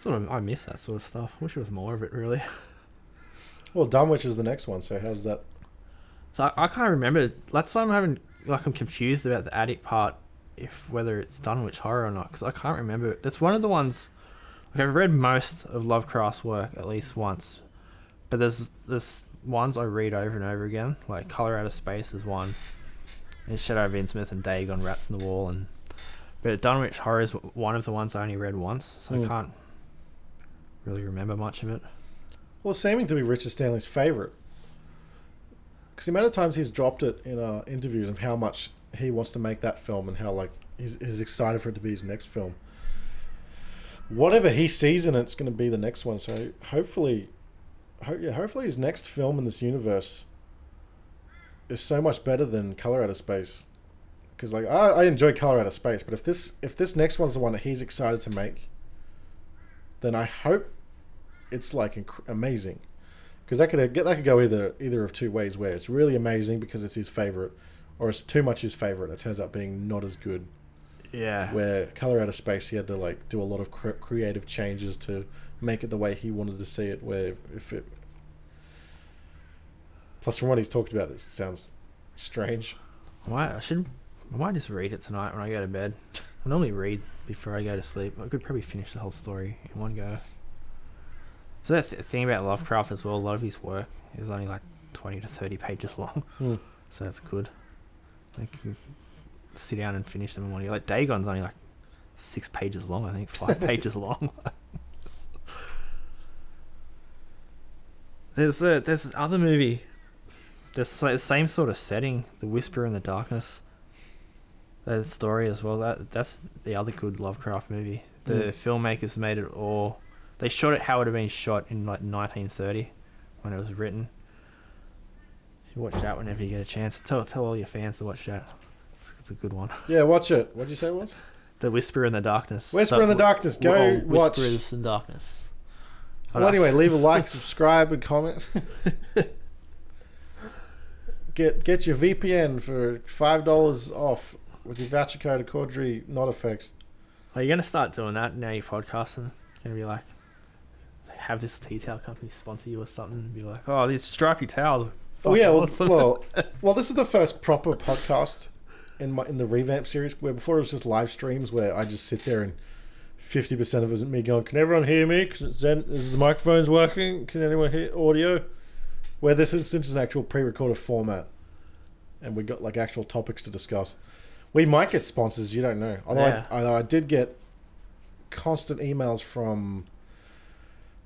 I miss that sort of stuff. Wish there was more of it, really. Well, Dunwich is the next one, so how does that... So I can't remember. That's why I'm confused about the attic part, whether it's Dunwich horror or not, because I can't remember. That's one of the ones... Like, I've read most of Lovecraft's work at least once, but there's ones I read over and over again. Like Color Out of Space is one. And Shadow of Innsmouth and Dagon, Rats in the Wall, but Dunwich Horror is one of the ones I only read once, so I can't really remember much of it. Well, it's seeming to be Richard Stanley's favourite. Because the amount of times he's dropped it in interviews of how much he wants to make that film and how like he's excited for it to be his next film. Whatever he sees in it's going to be the next one. So hopefully his next film in this universe is so much better than Color Out of Space. Because like I enjoy Color Out of Space, but if this next one's the one that he's excited to make, then I hope it's like amazing. Because that could go either of two ways, where it's really amazing because it's his favorite, or it's too much his favorite and it turns out being not as good. Yeah. Where Color Out of Space, he had to like do a lot of creative changes to make it the way he wanted to see it. Plus, from what he's talked about, it sounds strange. I might just read it tonight when I go to bed. I normally read before I go to sleep. I could probably finish the whole story in one go. So that thing about Lovecraft as well, a lot of his work is only like 20 to 30 pages long. So that's good. Like, you sit down and finish them in one go. Like Dagon's only like 6 pages long, I think. 5 pages long. There's this other movie. There's the same sort of setting, The Whisper in the Darkness. That story as well. That's the other good Lovecraft movie. The filmmakers made it all. They shot it how it would have been shot in like 1930 when it was written. You should watch that whenever you get a chance. Tell all your fans to watch that. It's a good one. Yeah, watch it. What did you say it was? The Whisper in the Darkness. Whisper in the Darkness. Go watch. Whispers in Darkness. Well, anyway, leave a like, subscribe, and comment. Get your VPN for $5 off with your voucher code of CorderyFX. Are you going to start doing that now you're podcasting? Going to be like, have this tea towel company sponsor you or something and be like, oh, these stripy towels. Oh yeah, well, this is the first proper podcast in the revamp series, where before it was just live streams where I just sit there and 50% of it is me going, can everyone hear me? Is the microphones working? Can anyone hear audio? Where this is an actual pre-recorded format, and we got like actual topics to discuss. We might get sponsors, you don't know. Although I did get constant emails from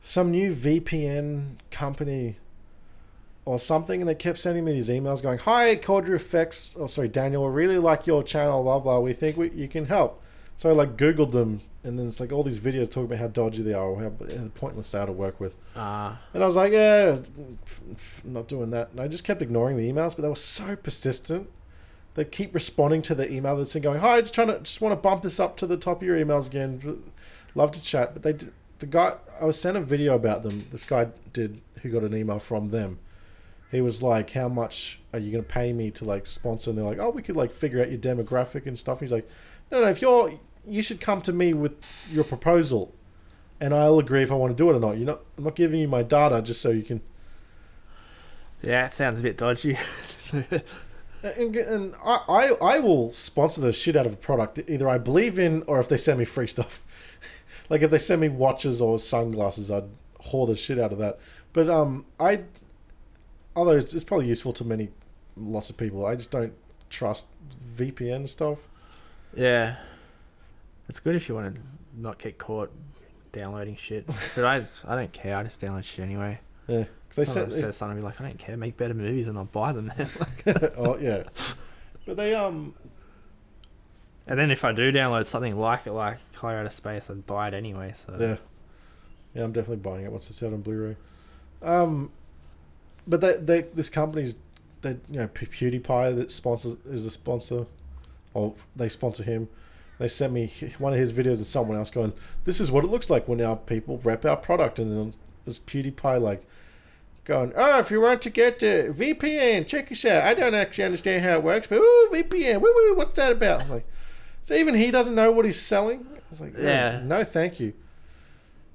some new VPN company or something, and they kept sending me these emails going, "Hi, CorderyFX. Oh, sorry, Daniel. We really like your channel. Blah blah. We think you can help." So I like Googled them, and then it's like all these videos talking about how dodgy they are or how pointless they are to work with. And I was like, yeah, not doing that. And I just kept ignoring the emails, but they were so persistent. They keep responding to the email that's going, "Hi, just want to bump this up to the top of your emails again. Love to chat." But the guy, I was sent a video about them. This guy who got an email from them. He was like, "How much are you going to pay me to like sponsor?" And they're like, "Oh, we could like figure out your demographic and stuff." He's like, "No, if you should come to me with your proposal, and I'll agree if I want to do it or not. I'm not giving you my data just so you can." Yeah, it sounds a bit dodgy. And I will sponsor the shit out of a product either I believe in or if they send me free stuff. Like if they send me watches or sunglasses, I'd whore the shit out of that. But although it's probably useful to lots of people, I just don't trust VPN stuff. Yeah. It's good if you want to not get caught downloading shit. But I don't care. I just download shit anyway. Yeah. Because they said something to be like, I don't care. Make better movies and I'll buy them then. Oh, yeah. But they, And then if I do download something like it, like Colorado Space, I'd buy it anyway. So yeah. Yeah, I'm definitely buying it once it's out on Blu-ray. But this company's, PewDiePie is a sponsor, or they sponsor him. They sent me one of his videos of someone else going, "This is what it looks like when our people rep our product," and then there's PewDiePie like going, "Oh, if you want to get VPN, check this out. I don't actually understand how it works, but VPN, what's that about?" I'm like, so even he doesn't know what he's selling. I was like, no, thank you.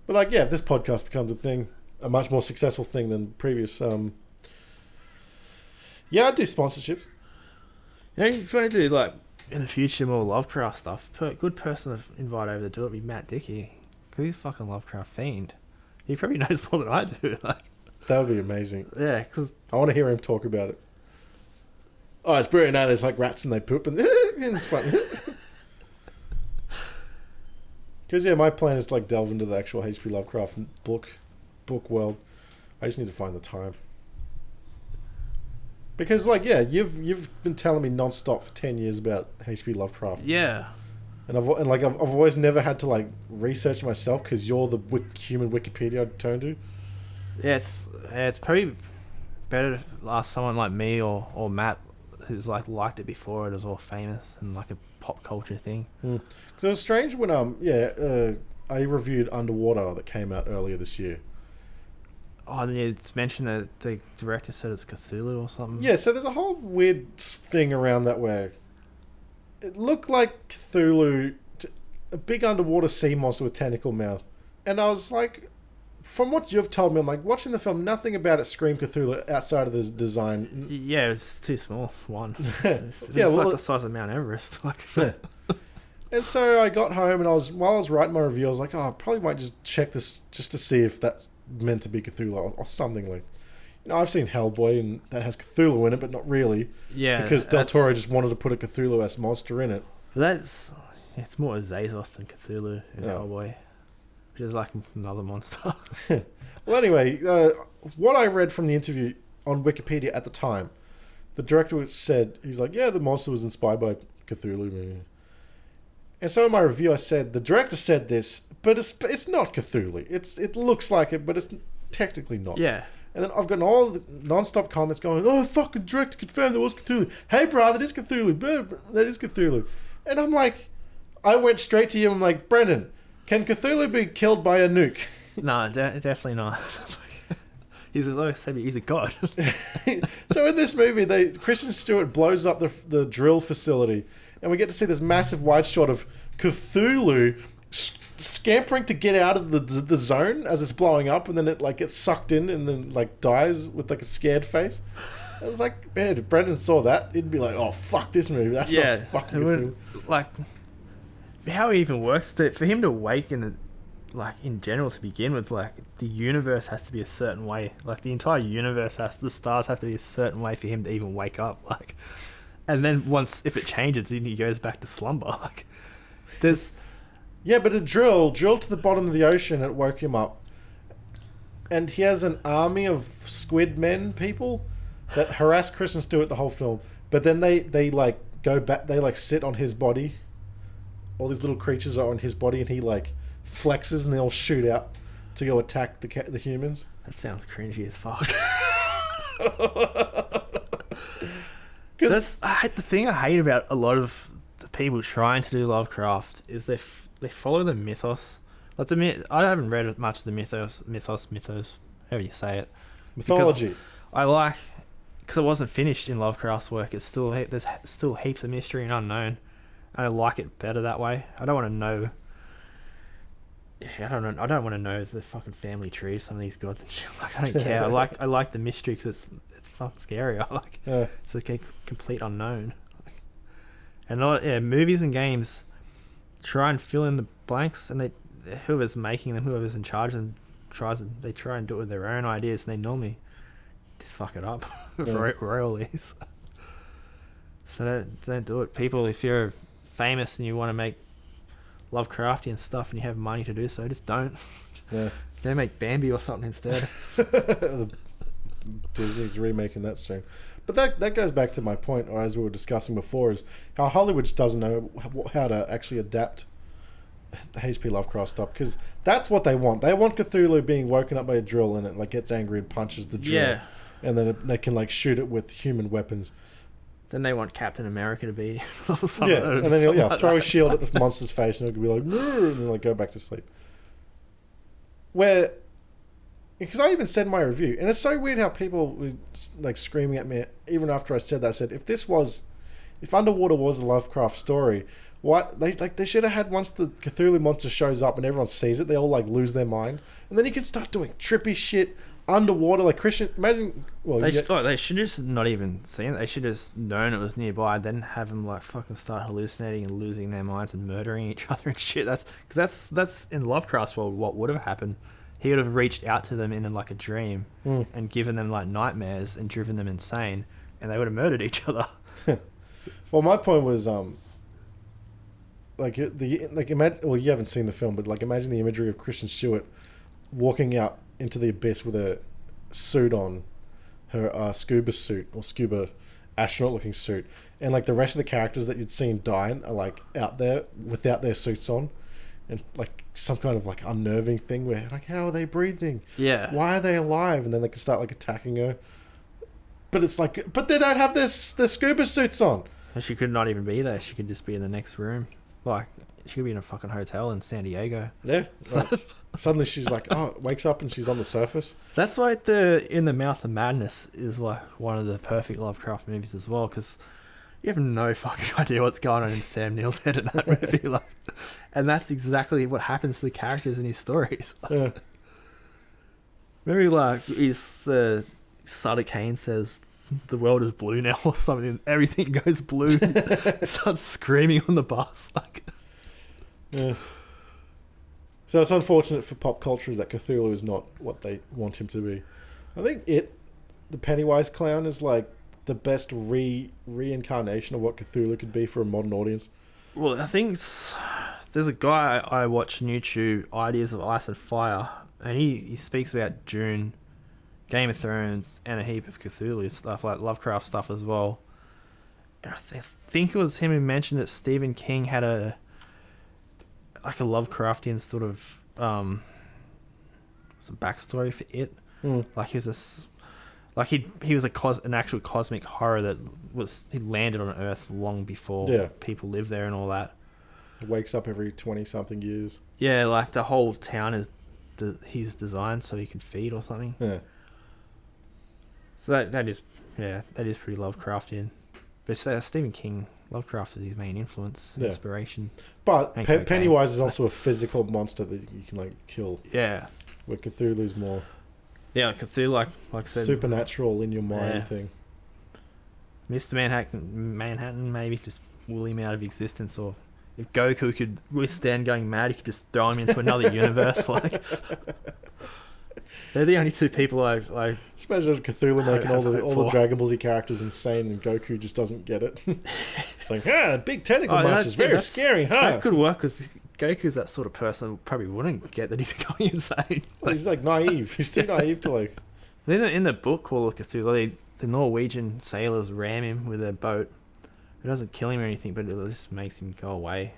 But like, yeah, if this podcast becomes a thing, a much more successful thing than previous, I'd do sponsorships. If you want to do like in the future more Lovecraft stuff, good person to invite over to do it would be Matt Dickey, because he's a fucking Lovecraft fiend. He probably knows more than I do. Like, that would be amazing. Yeah, because I want to hear him talk about it. Oh, it's brilliant. Now there's like rats and they poop and it's fun. Because yeah, my plan is to like delve into the actual H.P Lovecraft book world. I just need to find the time. Because like, yeah, you've been telling me non-stop for 10 years about H.P Lovecraft. Yeah. And I've always never had to like research myself because you're the human Wikipedia I'd turn to. Yeah, it's probably better to ask someone like me or Matt, who's like liked it before it was all famous and like a pop culture thing. So it was strange when I reviewed Underwater that came out earlier this year. Oh, yeah, it's mentioned that the director said it's Cthulhu or something. Yeah, so there's a whole weird thing around that where it looked like Cthulhu, a big underwater sea monster with tentacle mouth. And I was like, from what you've told me, I'm like, watching the film, nothing about it screamed Cthulhu outside of the design. Yeah, it's too small, one. It's like the size of Mount Everest. Yeah. And so I got home and while I was writing my review, I was like, I probably might just check this just to see if that's meant to be Cthulhu or something like. I've seen Hellboy and that has Cthulhu in it, but not really. Yeah, because Del Toro just wanted to put a Cthulhu-esque monster in it. It's more Azazoth than Cthulhu in Hellboy, which is like another monster. Well, anyway, what I read from the interview on Wikipedia at the time, the director said, he's like, yeah, the monster was inspired by Cthulhu. And so in my review, I said, the director said this, but it's not Cthulhu. It looks like it, but it's technically not. Yeah. And then I've gotten all the non-stop comments going, oh, fucking director confirmed there was Cthulhu. Hey, bro, that is Cthulhu. That is Cthulhu. And I'm like, I went straight to you. I'm like, Brendan, can Cthulhu be killed by a nuke? No, definitely not. He's a god. So in this movie, Kristen Stewart blows up the drill facility, and we get to see this massive wide shot of Cthulhu scampering to get out of the zone as it's blowing up, and then it like gets sucked in and then like dies with like a scared face. I was like, man, if Brendan saw that, he'd be like, oh, fuck this movie. That's not fucking Cthulhu. Like, how it even works for him to wake in general to begin with, like the universe has to be a certain way. Like the entire universe the stars have to be a certain way for him to even wake up. Like, and then if it changes, then he goes back to slumber. Like, Yeah, but a drill to the bottom of the ocean, it woke him up. And he has an army of squid men people that harass Kristen Stewart the whole film. But then they like go back, they like sit on his body. All these little creatures are on his body, and he like flexes, and they all shoot out to go attack the humans. That sounds cringy as fuck. So that's the thing I hate about a lot of the people trying to do Lovecraft is they follow the mythos. Like I haven't read much of the mythos, however you say it. Mythology. Because it wasn't finished in Lovecraft's work. There's still heaps of mystery and unknown. I like it better that way. I don't want to know. I don't want to know the fucking family tree of some of these gods and shit. Like, I don't care. I like the mystery because it's fucking scary. It's a complete unknown. And movies and games try and fill in the blanks, and whoever's making them, whoever's in charge of them, they try and do it with their own ideas, and they normally just fuck it up royally. So don't do it, people. If you're famous and you want to make Lovecraftian stuff and you have money to do so, just don't. Yeah. Go make Bambi or something instead. Disney's remaking that soon. But that goes back to my point, or as we were discussing before, is how Hollywood just doesn't know how to actually adapt the H.P. Lovecraft stuff, because that's what they want. They want Cthulhu being woken up by a drill, and it like gets angry and punches the drill, and then they can like shoot it with human weapons. Then they want Captain America to be and then he'll throw a shield at the monster's face, and it'll be like, and then like go back to sleep. Because I even said in my review, and it's so weird how people were like screaming at me even after I said that. I said, if Underwater was a Lovecraft story, what they should have had, once the Cthulhu monster shows up and everyone sees it, they all like lose their mind, and then you can start doing trippy shit underwater, like Christian. Imagine. Well, they should just not even seen it. They should just known it was nearby, then have them like fucking start hallucinating and losing their minds and murdering each other and shit. That's in Lovecraft's world what would have happened. He would have reached out to them in like a dream and given them like nightmares and driven them insane, and they would have murdered each other. Well, my point was you haven't seen the film, but like imagine the imagery of Kristen Stewart walking out into the abyss with a suit on, her scuba suit or scuba astronaut looking suit, and like the rest of the characters that you'd seen dying are like out there without their suits on, and like some kind of like unnerving thing where like, how are they breathing? Yeah. Why are they alive? And then they can start like attacking her. But it's like, but they don't have their scuba suits on. She could not even be there. She could just be in the next room. Like, she could be in a fucking hotel in San Diego. Yeah. Like, suddenly she's like, wakes up and she's on the surface. That's why In the Mouth of Madness is like one of the perfect Lovecraft movies as well, because you have no fucking idea what's going on in Sam Neill's head in that movie. Like, and that's exactly what happens to the characters in his stories. Yeah. Maybe like the Sutter Kane says the world is blue now or something. Everything goes blue. He starts screaming on the bus. Like, yeah. So it's unfortunate for pop culture is that Cthulhu is not what they want him to be. I think the Pennywise clown is like the best reincarnation of what Cthulhu could be for a modern audience. Well, I think there's a guy I watch on YouTube, Ideas of Ice and Fire, and he speaks about Dune, Game of Thrones, and a heap of Cthulhu stuff, like Lovecraft stuff as well. And I think it was him who mentioned that Stephen King had a Lovecraftian sort of some backstory for it. Like he was an actual cosmic horror that he landed on Earth long before people lived there and all that. It wakes up every 20-something years. Yeah, like the whole town is he's designed so he can feed or something. Yeah. So that is pretty Lovecraftian. But Stephen King, Lovecraft is his main influence, inspiration. But Pennywise is also a physical monster that you can like kill. Yeah. Where Cthulhu's more. Yeah, Cthulhu, like I said, supernatural in your mind thing. Mr. Manhattan maybe just will him out of existence, or if Goku could withstand going mad, he could just throw him into another universe. Like, they're the only two people I just imagine Cthulhu making all the Dragon Ball Z characters insane, and Goku just doesn't get it. It's like, big tentacle monsters, very scary, huh? That could work because Goku's that sort of person who probably wouldn't get that he's going insane. Well, he's like naive. He's too naive to like. Then in the book we'll look through, the Norwegian sailors ram him with their boat. It doesn't kill him or anything, but it just makes him go away.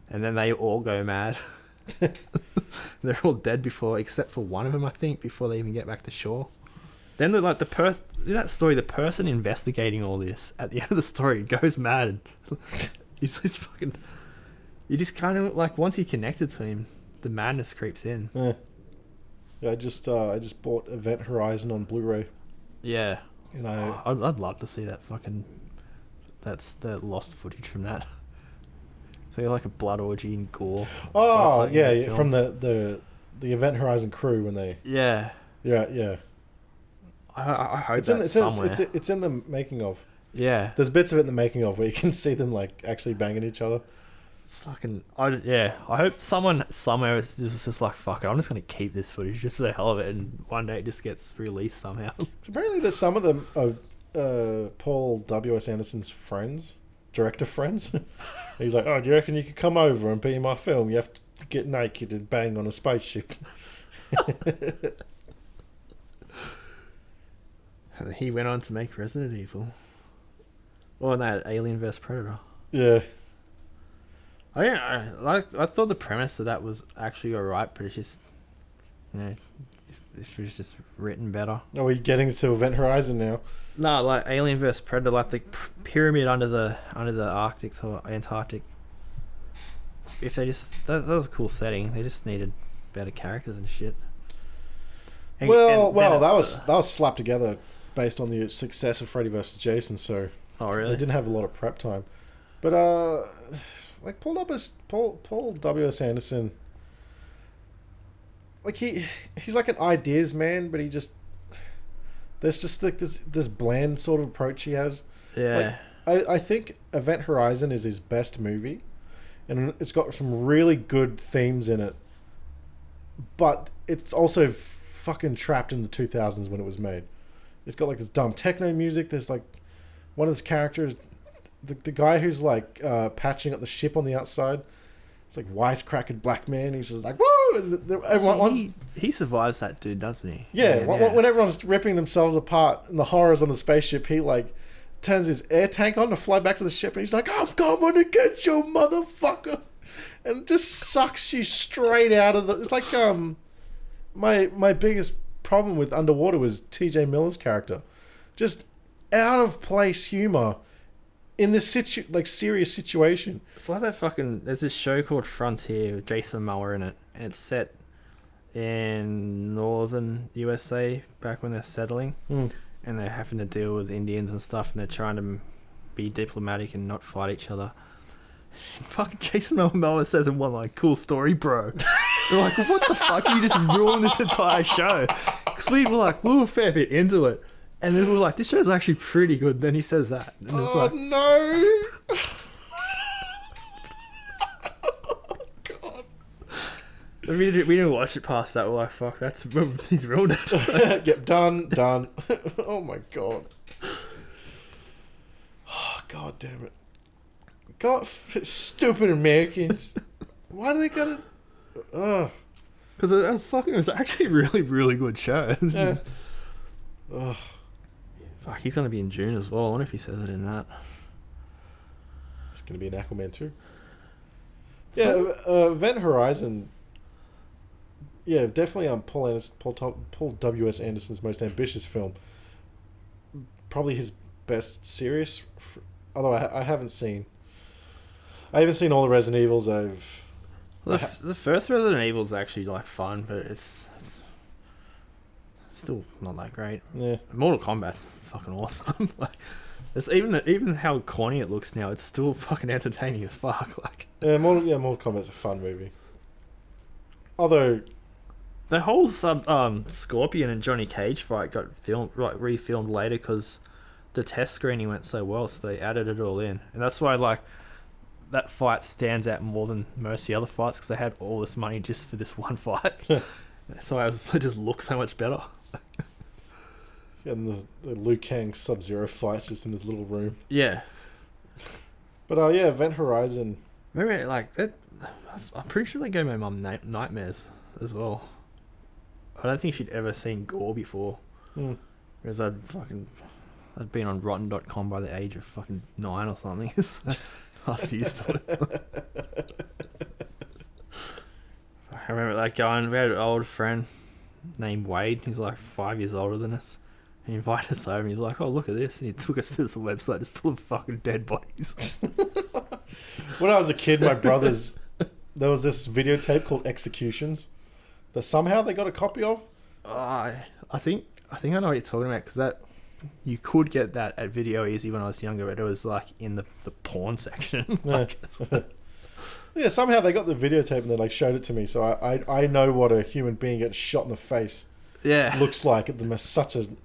And then they all go mad. They're all dead except for one of them, I think, before they even get back to shore. Then in that story, the person investigating all this at the end of the story goes mad. He's just fucking. You just kind of like once you connected to him, the madness creeps in. Yeah, I just bought Event Horizon on Blu-ray. Yeah, I'd love to see that fucking. That's the lost footage from that. So like a blood orgy and gore. Oh yeah, from the Event Horizon crew when they. Yeah. I hope it's somewhere. It's in the making of. Yeah. There's bits of it in the making of where you can see them like actually banging each other. It's fucking. I hope someone somewhere is just like, fuck it, I'm just gonna keep this footage just for the hell of it, and one day it just gets released somehow. So apparently, there's some of them are Paul W.S. Anderson's friends, director friends. He's like, oh, do you reckon you could come over and be in my film? You have to get naked and bang on a spaceship. He went on to make Resident Evil. Or that Alien vs Predator. Yeah. I thought the premise of that was actually alright, but it's just, it was just written better. Are we getting to Event Horizon now? No, like Alien vs Predator, like the pyramid under the Arctic or Antarctic. If they just that was a cool setting. They just needed better characters and shit. That was slapped together based on the success of Freddy vs Jason. So oh really? They didn't have a lot of prep time, but like Paul W.S. Anderson, like he's like an ideas man, but he just. There's just like this bland sort of approach he has. Yeah. Like, I think Event Horizon is his best movie, and it's got some really good themes in it. But it's also fucking trapped in the 2000s when it was made. It's got like this dumb techno music. There's like one of his characters, the guy who's like patching up the ship on the outside. It's like wisecracking black man. He's just like woo. And everyone he survives that dude, doesn't he? Yeah. When everyone's ripping themselves apart and the horrors on the spaceship, he like turns his air tank on to fly back to the ship, and he's like, "I'm coming to get you, motherfucker," and just sucks you straight out of the. It's like my biggest problem with Underwater was T.J. Miller's character, just out of place humor in this serious situation. It's like that fucking. There's this show called Frontier with Jason Momoa in it, and it's set in northern USA back when they're settling, and they're having to deal with Indians and stuff, and they're trying to be diplomatic and not fight each other. Fucking Jason Momoa says in one line, "Cool story, bro." They're like, "What the fuck? You just ruined this entire show." Because we were a fair bit into it, and then we were like, "This show's actually pretty good." Then he says that, and it's like, no. We didn't watch it past that. We're like, fuck, he's ruined it. Yep, done. Oh my god. Oh, god damn it. God, stupid Americans. Why do they gotta... Because it was actually a really, really good show. Yeah. Fuck, he's going to be in June as well. I wonder if he says it in that. It's going to be an Aquaman too. Yeah, Event Horizon... Yeah, definitely Paul W.S. Anderson's most ambitious film. Probably his best serious. Although I haven't seen all the Resident Evils. The first Resident Evil is actually fun, but it's still not that great. Yeah, Mortal Kombat's fucking awesome. It's even how corny it looks now. It's still fucking entertaining as fuck. Mortal Kombat's a fun movie. Although. The whole Scorpion and Johnny Cage fight got refilmed later because the test screening went so well, so they added it all in, and that's why that fight stands out more than most of the other fights because they had all this money just for this one fight. That's why it just looks so much better. And the Liu Kang Sub-Zero fight just in this little room. Yeah. But Event Horizon. Remember, like that. I'm pretty sure they gave my mum nightmares as well. I don't think she'd ever seen gore before. Because I'd been on rotten.com by the age of fucking 9 or something. So I was used to it. I remember like we had an old friend named Wade. He's like 5 years older than us. He invited us over and he's like, oh, look at this. And he took us to this website just full of fucking dead bodies. When I was a kid, my brothers, there was this videotape called Executions that somehow they got a copy of. I think I know what you're talking about, because that you could get that at Video Easy when I was younger, but it was like in the porn section. Like, yeah, somehow they got the videotape and they like showed it to me, so I know what a human being getting shot in the face looks like at such an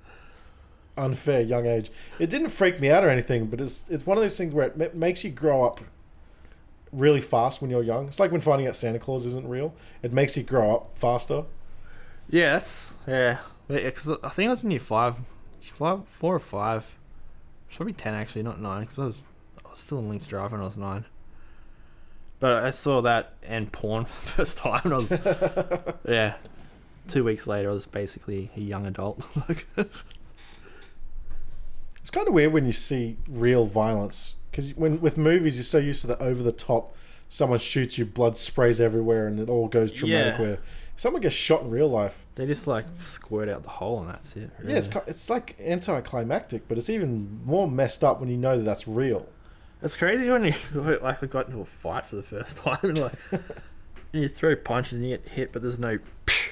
unfair young age. It didn't freak me out or anything, but it's one of those things where it makes you grow up really fast when you're young. It's like when finding out Santa Claus isn't real. It makes you grow up faster. Yeah, because I think I was in year 4 or 5. Probably 10 actually, not 9, because I was still in Link's Drive when I was 9. But I saw that and porn for the first time, and I was 2 weeks later I was basically a young adult. It's kind of weird when you see real violence, because with movies you're so used to the over the top, someone shoots you, blood sprays everywhere, and it all goes dramatic. Where someone gets shot in real life, they just like squirt out the hole and that's it. Really. Yeah, it's like anticlimactic, but it's even more messed up when you know that that's real. It's crazy when you like got into a fight for the first time and like you throw punches and you get hit, but there's no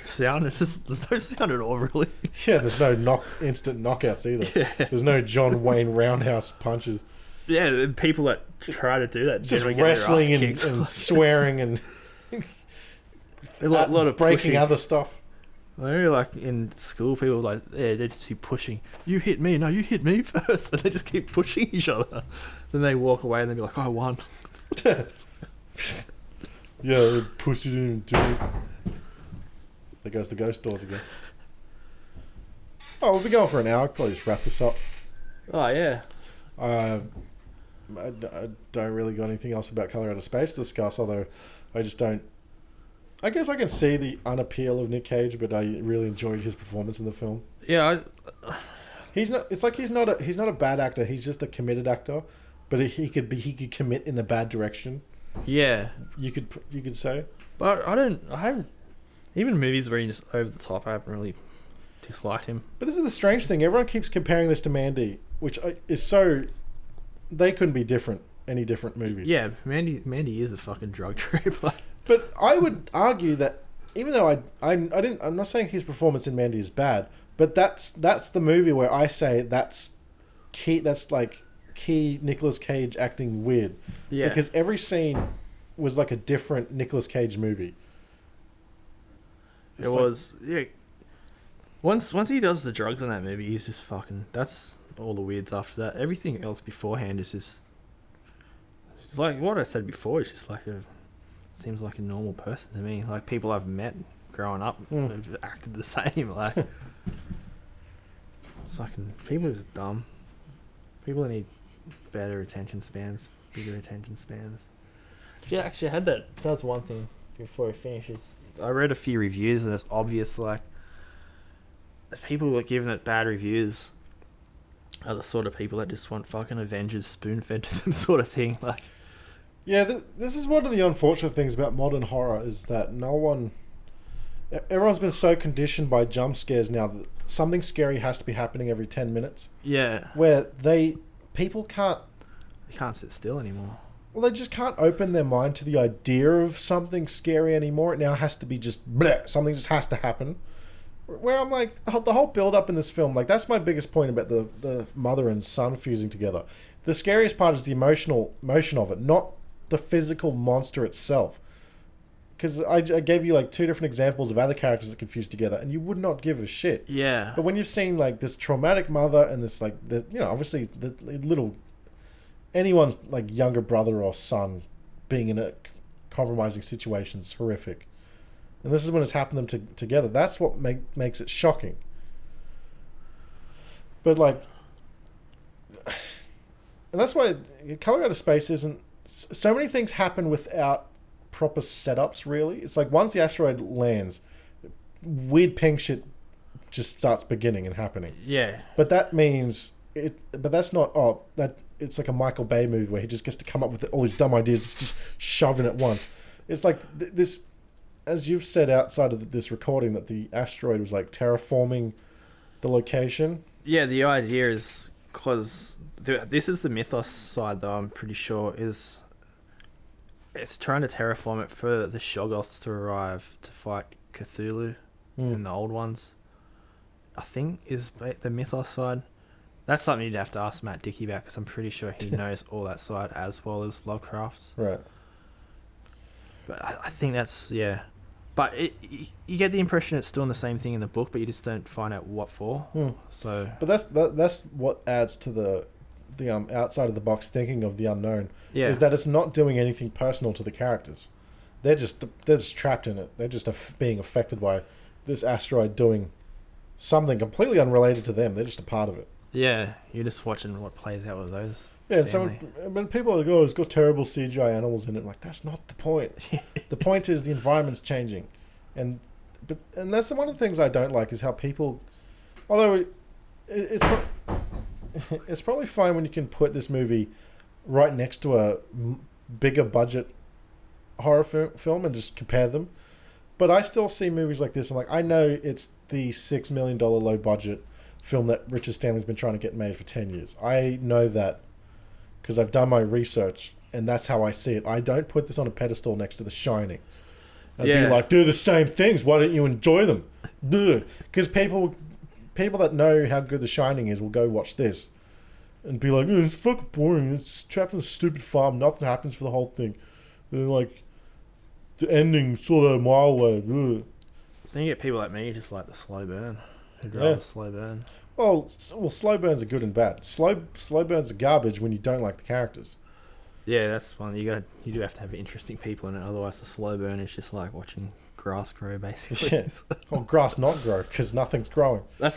sound. There's no sound at all, really. Yeah, there's no instant knockouts either. Yeah. There's no John Wayne roundhouse punches. Yeah, the people that try to do that just wrestling and swearing and a lot of breaking pushing. Other stuff. I know, like in school, people like they just keep pushing. You hit me, no, you hit me first, and they just keep pushing each other. Then they walk away and they be like, "I won." Yeah, pussy didn't do it. There goes the ghost doors again. Oh, we'll be going for an hour. I'll probably just wrap this up. Oh yeah. I don't really got anything else about Color Out of Space to discuss, although I just don't. I guess I can see the unappeal of Nick Cage, but I really enjoyed his performance in the film. Yeah, he's not. It's like he's not a bad actor. He's just a committed actor, but he could commit in a bad direction. Yeah, you could say. But I haven't. Even movies where he's just over the top, I haven't really disliked him. But this is the strange thing. Everyone keeps comparing this to Mandy, which is so. They couldn't be different. Any different movies. Yeah, Mandy is a fucking drug trip. But I would argue that even though I'm not saying his performance in Mandy is bad, but that's the movie where I say that's key. That's like key Nicolas Cage acting weird. Yeah. Because every scene was like a different Nicolas Cage movie. It was yeah. Once he does the drugs in that movie, he's just fucking. That's all the weirds after that. Everything else beforehand is just. It's like what I said before. It's just like seems like a normal person to me. Like people I've met growing up have acted the same. Like it's fucking people are just dumb. People need better attention spans, bigger attention spans. Yeah, actually, I had that. That was one thing before I finish. I read a few reviews and it's obvious like the people who are giving it bad reviews are the sort of people that just want fucking Avengers spoon-fed to them sort of thing. Like, yeah, this is one of the unfortunate things about modern horror is that everyone's been so conditioned by jump scares now that something scary has to be happening every 10 minutes. Yeah. Where people can't sit still anymore. Well, they just can't open their mind to the idea of something scary anymore. It now has to be just bleh, something just has to happen. Where I'm like, the whole build-up in this film, like, that's my biggest point about the mother and son fusing together. The scariest part is the emotion of it, not the physical monster itself. Because I gave you, like, 2 different examples of other characters that can fuse together, and you would not give a shit. Yeah. But when you've seen, like, this traumatic mother and this, like, obviously, the little... Anyone's, like, younger brother or son being in a compromising situation is horrific. And this is when it's happened them together. That's what makes it shocking. But, like... And that's why Color Out of Space isn't so many things happen without proper setups. Really, it's like once the asteroid lands, weird pink shit just starts beginning and happening. Yeah. But that means it. But that's not. Oh, that it's like a Michael Bay movie where he just gets to come up with all these dumb ideas, just shoving at once. It's like this, as you've said outside of this recording, that the asteroid was like terraforming the location. Yeah, the idea is because this is the mythos side, though. I'm pretty sure is it's trying to terraform it for the Shoggoths to arrive to fight Cthulhu and the old ones. I think is the mythos side. That's something you'd have to ask Matt Dickey about because I'm pretty sure he knows all that side as well as Lovecraft's. Right. But I think that's, yeah. But you get the impression it's doing the same thing in the book, but you just don't find out what for. So. But that's what adds to the outside of the box thinking of the unknown. Yeah. Is that it's not doing anything personal to the characters. They're just trapped in it. They're just being affected by this asteroid doing something completely unrelated to them. They're just a part of it. Yeah, you're just watching what plays out with those. Yeah, and so when people are like, oh, it's got terrible CGI animals in it, I'm like, that's not the point. The point is the environment's changing. And that's one of the things I don't like is how people, although it's probably fine when you can put this movie right next to a bigger budget horror film and just compare them. But I still see movies like this. I'm like, I know it's the $6 million low budget film that Richard Stanley's been trying to get made for 10 years. I know that because I've done my research, and that's how I see it. I don't put this on a pedestal next to The Shining. I'd be like, they're the same things. Why don't you enjoy them? Because people that know how good The Shining is will go watch this and be like, it's fucking boring. It's trapped in a stupid farm. Nothing happens for the whole thing. They're like, the ending sort of a mile away. Then you get people like me just like the slow burn. Who'd rather slow burn. Well, slow burns are good and bad. Slow burns are garbage when you don't like the characters. Yeah, that's one. You do have to have interesting people in it. Otherwise, the slow burn is just like watching grass grow, basically. Yeah. Or grass not grow because nothing's growing. That's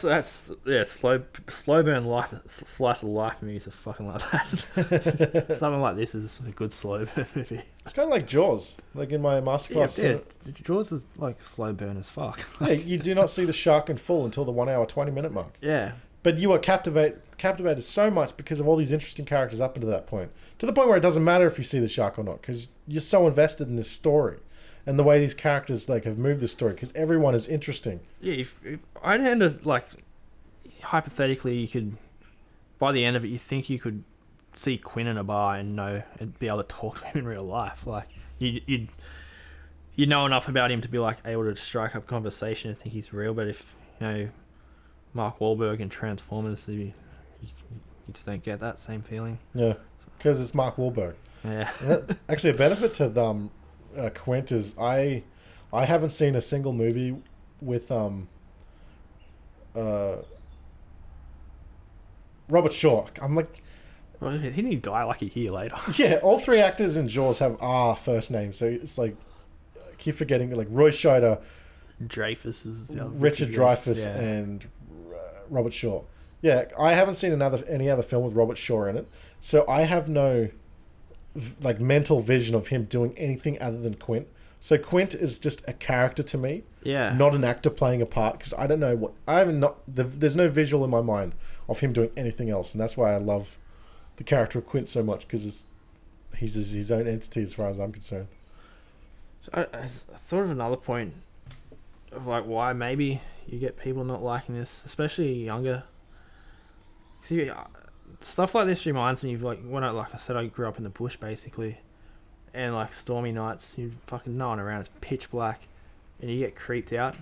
slow burn life, slice of life movies are fucking like that. Something like this is a good slow burn movie. It's kind of like Jaws, like in my masterclass. Yeah, Jaws is like slow burn as fuck. Yeah, you do not see the shark in full until the 1 hour 20 minute mark. Yeah, but you are captivated so much because of all these interesting characters up until that point, to the point where it doesn't matter if you see the shark or not because you're so invested in this story. And the way these characters like have moved the story, because everyone is interesting. Yeah, if I'd hand us like hypothetically, you could by the end of it, you think you could see Quinn in a bar and be able to talk to him in real life. Like you know enough about him to be like able to strike up conversation and think he's real. But if Mark Wahlberg in Transformers, you just don't get that same feeling. Yeah, because it's Mark Wahlberg. Yeah, actually, a benefit to them. Quint is I haven't seen a single movie with Robert Shaw. I'm like, well, he didn't die like a year later. Yeah, all three actors in Jaws have R first names, so it's like I keep forgetting like Roy Scheider, Dreyfuss is the other Richard Dreyfuss, and Robert Shaw. Yeah, I haven't seen any other film with Robert Shaw in it, so I have no like mental vision of him doing anything other than Quint. So Quint is just a character to me, not an actor playing a part. Because I don't know what there's no visual in my mind of him doing anything else, and that's why I love the character of Quint so much because he's his own entity as far as I'm concerned. So I thought of another point of like why maybe you get people not liking this, especially younger. See, stuff like this reminds me of like when I said I grew up in the bush basically, and like stormy nights, you fucking no one around, it's pitch black, and you get creeped out.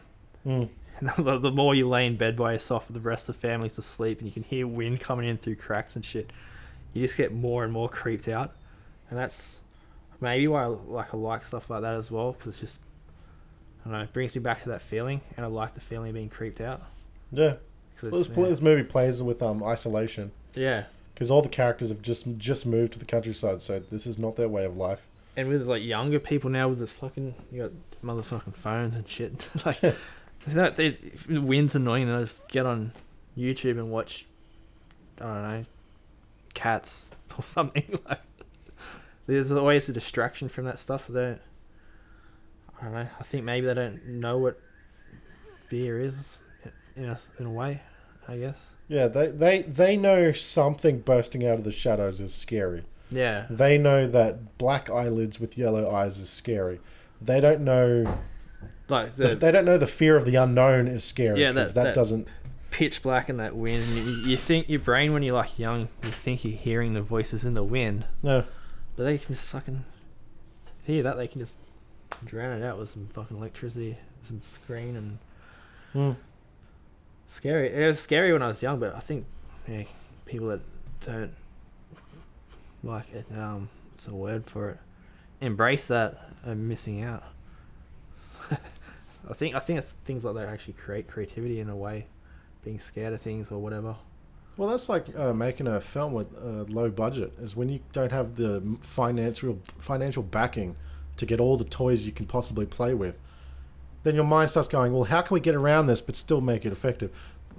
And the more you lay in bed by yourself with the rest of the family's asleep, and you can hear wind coming in through cracks and shit, you just get more and more creeped out, and that's maybe why I like stuff like that as well, because it's just I don't know, it brings me back to that feeling, and I like the feeling of being creeped out. Yeah. Well, this movie plays with isolation. Yeah. Because all the characters have just moved to the countryside, so this is not their way of life. And with like younger people now with the you got motherfucking phones and shit. Like, if the wind's annoying, they'll just get on YouTube and watch, I don't know, Cats or something. Like, there's always a distraction from that stuff, so they don't, I don't know, I think maybe they don't know what fear is in a way, I guess. Yeah, they know something bursting out of the shadows is scary. Yeah. They know that black eyelids with yellow eyes is scary. They don't know... Like they don't know the fear of the unknown is scary. Yeah, that doesn't... Pitch black in that wind. You think your brain, when you're like young, you think you're hearing the voices in the wind. No. But they can just fucking hear that. They can just drown it out with some fucking electricity, some screen, and scary. It was scary when I was young, but I think people that don't like it, it's a word for it, embrace that, are missing out. I think it's things like that actually create creativity in a way. Being scared of things or whatever. Well, that's like making a film with low budget. Is when you don't have the financial backing to get all the toys you can possibly play with. Then your mind starts going, well, how can we get around this but still make it effective?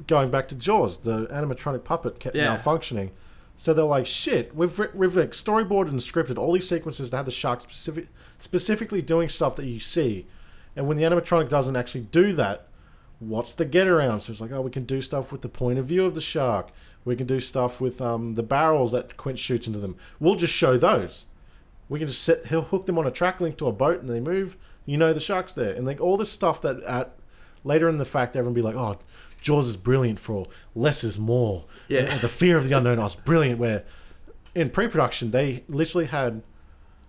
Going back to Jaws, the animatronic puppet kept malfunctioning. So they're like, shit, we've like storyboarded and scripted all these sequences to have the shark specifically doing stuff that you see. And when the animatronic doesn't actually do that, what's the get around? So it's like, oh, we can do stuff with the point of view of the shark. We can do stuff with the barrels that Quint shoots into them. We'll just show those. We can just he'll hook them on a track link to a boat and they move. You know the shark's there. And like all this stuff that later in the fact everyone be like, oh, Jaws is brilliant for less is more. Yeah. The fear of the unknown was brilliant. Where in pre-production they literally had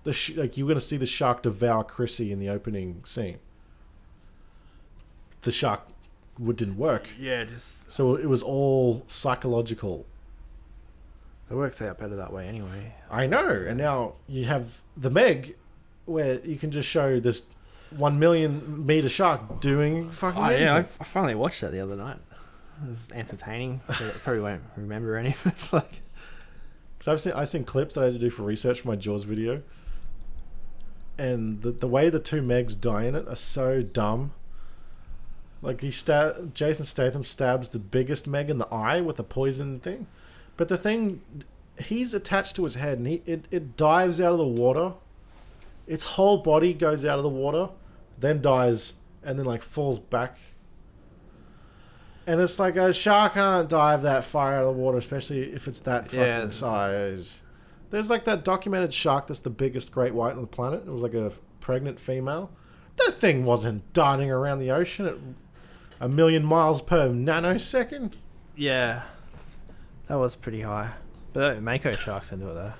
like you're going to see the shark devour Chrissy in the opening scene. The shark didn't work. Yeah, just... So it was all psychological. It works out better that way anyway. I know. And now you have the Meg, where you can just show this 1 million meter shark doing fucking anything. Yeah, I finally watched that the other night. It was entertaining. I probably won't remember any of it. It's like... So I've seen clips that I had to do for research for my Jaws video. And the way the two Megs die in it are so dumb. Like Jason Statham stabs the biggest Meg in the eye with a poison thing, but the thing, he's attached to his head and it dives out of the water. Its whole body goes out of the water, then dies, and then like falls back. And it's like a shark can't dive that far out of the water, especially if it's that fucking size. There's like that documented shark that's the biggest great white on the planet. It was like a pregnant female. That thing wasn't darting around the ocean at 1 million miles per nanosecond. Yeah, that was pretty high. But Mako Sharks can do it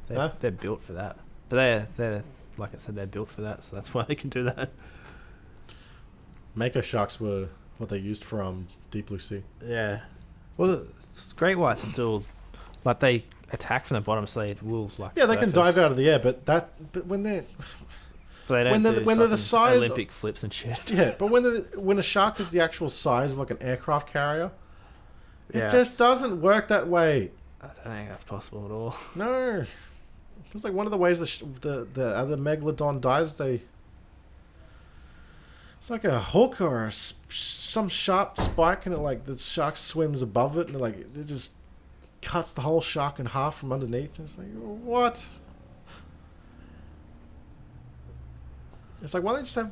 though. They're built for that. But they're like I said, they're built for that, so that's why they can do that. Mako Sharks were what they used for Deep Blue Sea. Yeah. Well, great whites still like they attack from the bottom, so they will like. Yeah, they can dive out of the air, but when they're. But when they're the size Olympic flips and shit. Yeah, but when a shark is the actual size of like an aircraft carrier, it Yeah, just doesn't work that way. I don't think that's possible at all. No, it's like one of the ways the other megalodon dies. It's like a hook or some sharp spike, and the shark swims above it, and it just cuts the whole shark in half from underneath. It's like, what? It's like, why don't they just have...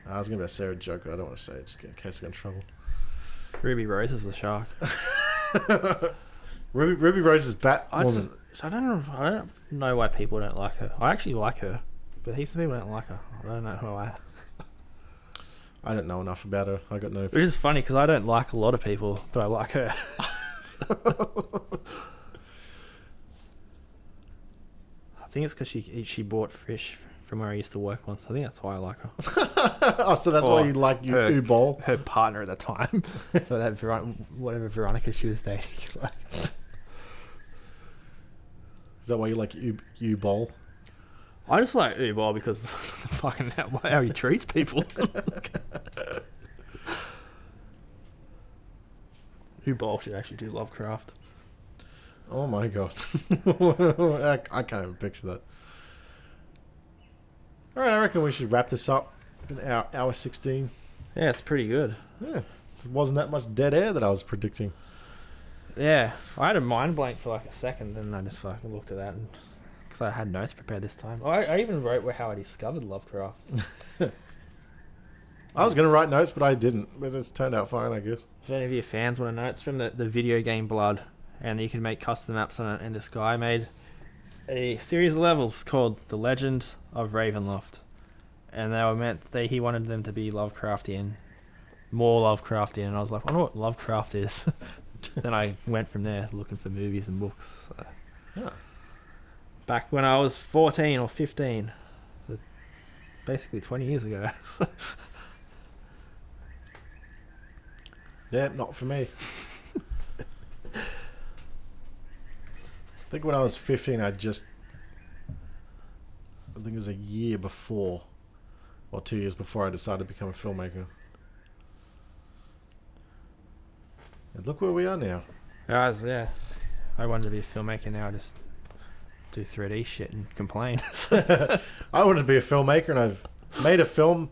I was going to be a Sarah joke, but I don't want to say it just in case I get in trouble. Ruby Rose is the shark. Ruby Rose is Batwoman. I don't know why people don't like her. I actually like her, but heaps of people don't like her. I don't know why. I don't know enough about her. I got no... Which is funny, because I don't like a lot of people, but I like her. I think it's because she bought fish from where I used to work once. I think that's why I like her. Oh, so that's why you like U-Ball? Her partner at the time. So that whatever Veronica she was dating. Is that why you like U-Ball? I just like U-Ball because fucking how he treats people. U-Ball should actually do Lovecraft. Oh my god. I can't even picture that. Alright, I reckon we should wrap this up. An hour 16. Yeah, it's pretty good. Yeah. It wasn't that much dead air that I was predicting. Yeah. I had a mind blank for like a second, and I just fucking looked at that and because I had notes prepared this time. I even wrote how I discovered Lovecraft. I was going to write notes, but I didn't. But it's turned out fine, I guess. If any of your fans want to know, it's from the video game Blood, and you can make custom maps on it. And this guy made a series of levels called The Legend of Ravenloft, and they were he wanted them to be Lovecraftian, more Lovecraftian. And I was like, I wonder what Lovecraft is. Then I went from there looking for movies and books. So. Yeah. Back when I was 14 or 15, so basically 20 years ago. Yeah, not for me. I think when I was 15, I think it was a year before, or 2 years before I decided to become a filmmaker. And look where we are now. Yeah. I wanted to be a filmmaker now. I just do 3D shit and complain. I wanted to be a filmmaker, and I've made a film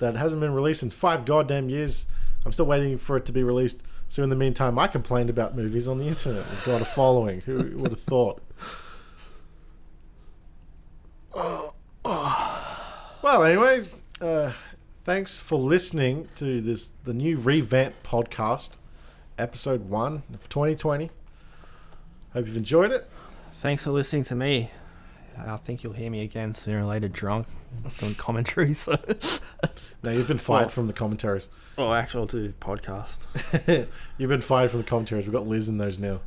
that hasn't been released in 5 goddamn years. I'm still waiting for it to be released. So in the meantime, I complained about movies on the internet and got a following. Who would have thought? Well, anyways, thanks for listening to the new revamped podcast, episode 1 of 2020. Hope you've enjoyed it. Thanks for listening to me. I think you'll hear me again sooner or later drunk doing commentary. So. No, you've been fired from the commentaries. Oh, actual to podcast. You've been fired from the commentaries. We've got Liz in those now.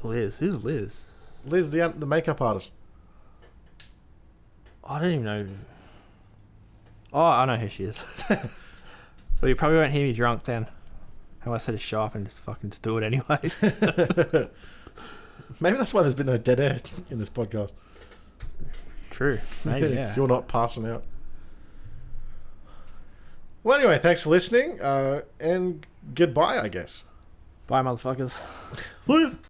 Liz? Who's Liz? Liz, the makeup artist. I don't even know. Oh, I know who she is. Well, you probably won't hear me drunk then. Unless I just show up and just do it anyway. Maybe that's why there's been no dead air in this podcast. True. Maybe, yeah. You're not passing out. Well, anyway, thanks for listening, and goodbye, I guess. Bye, motherfuckers.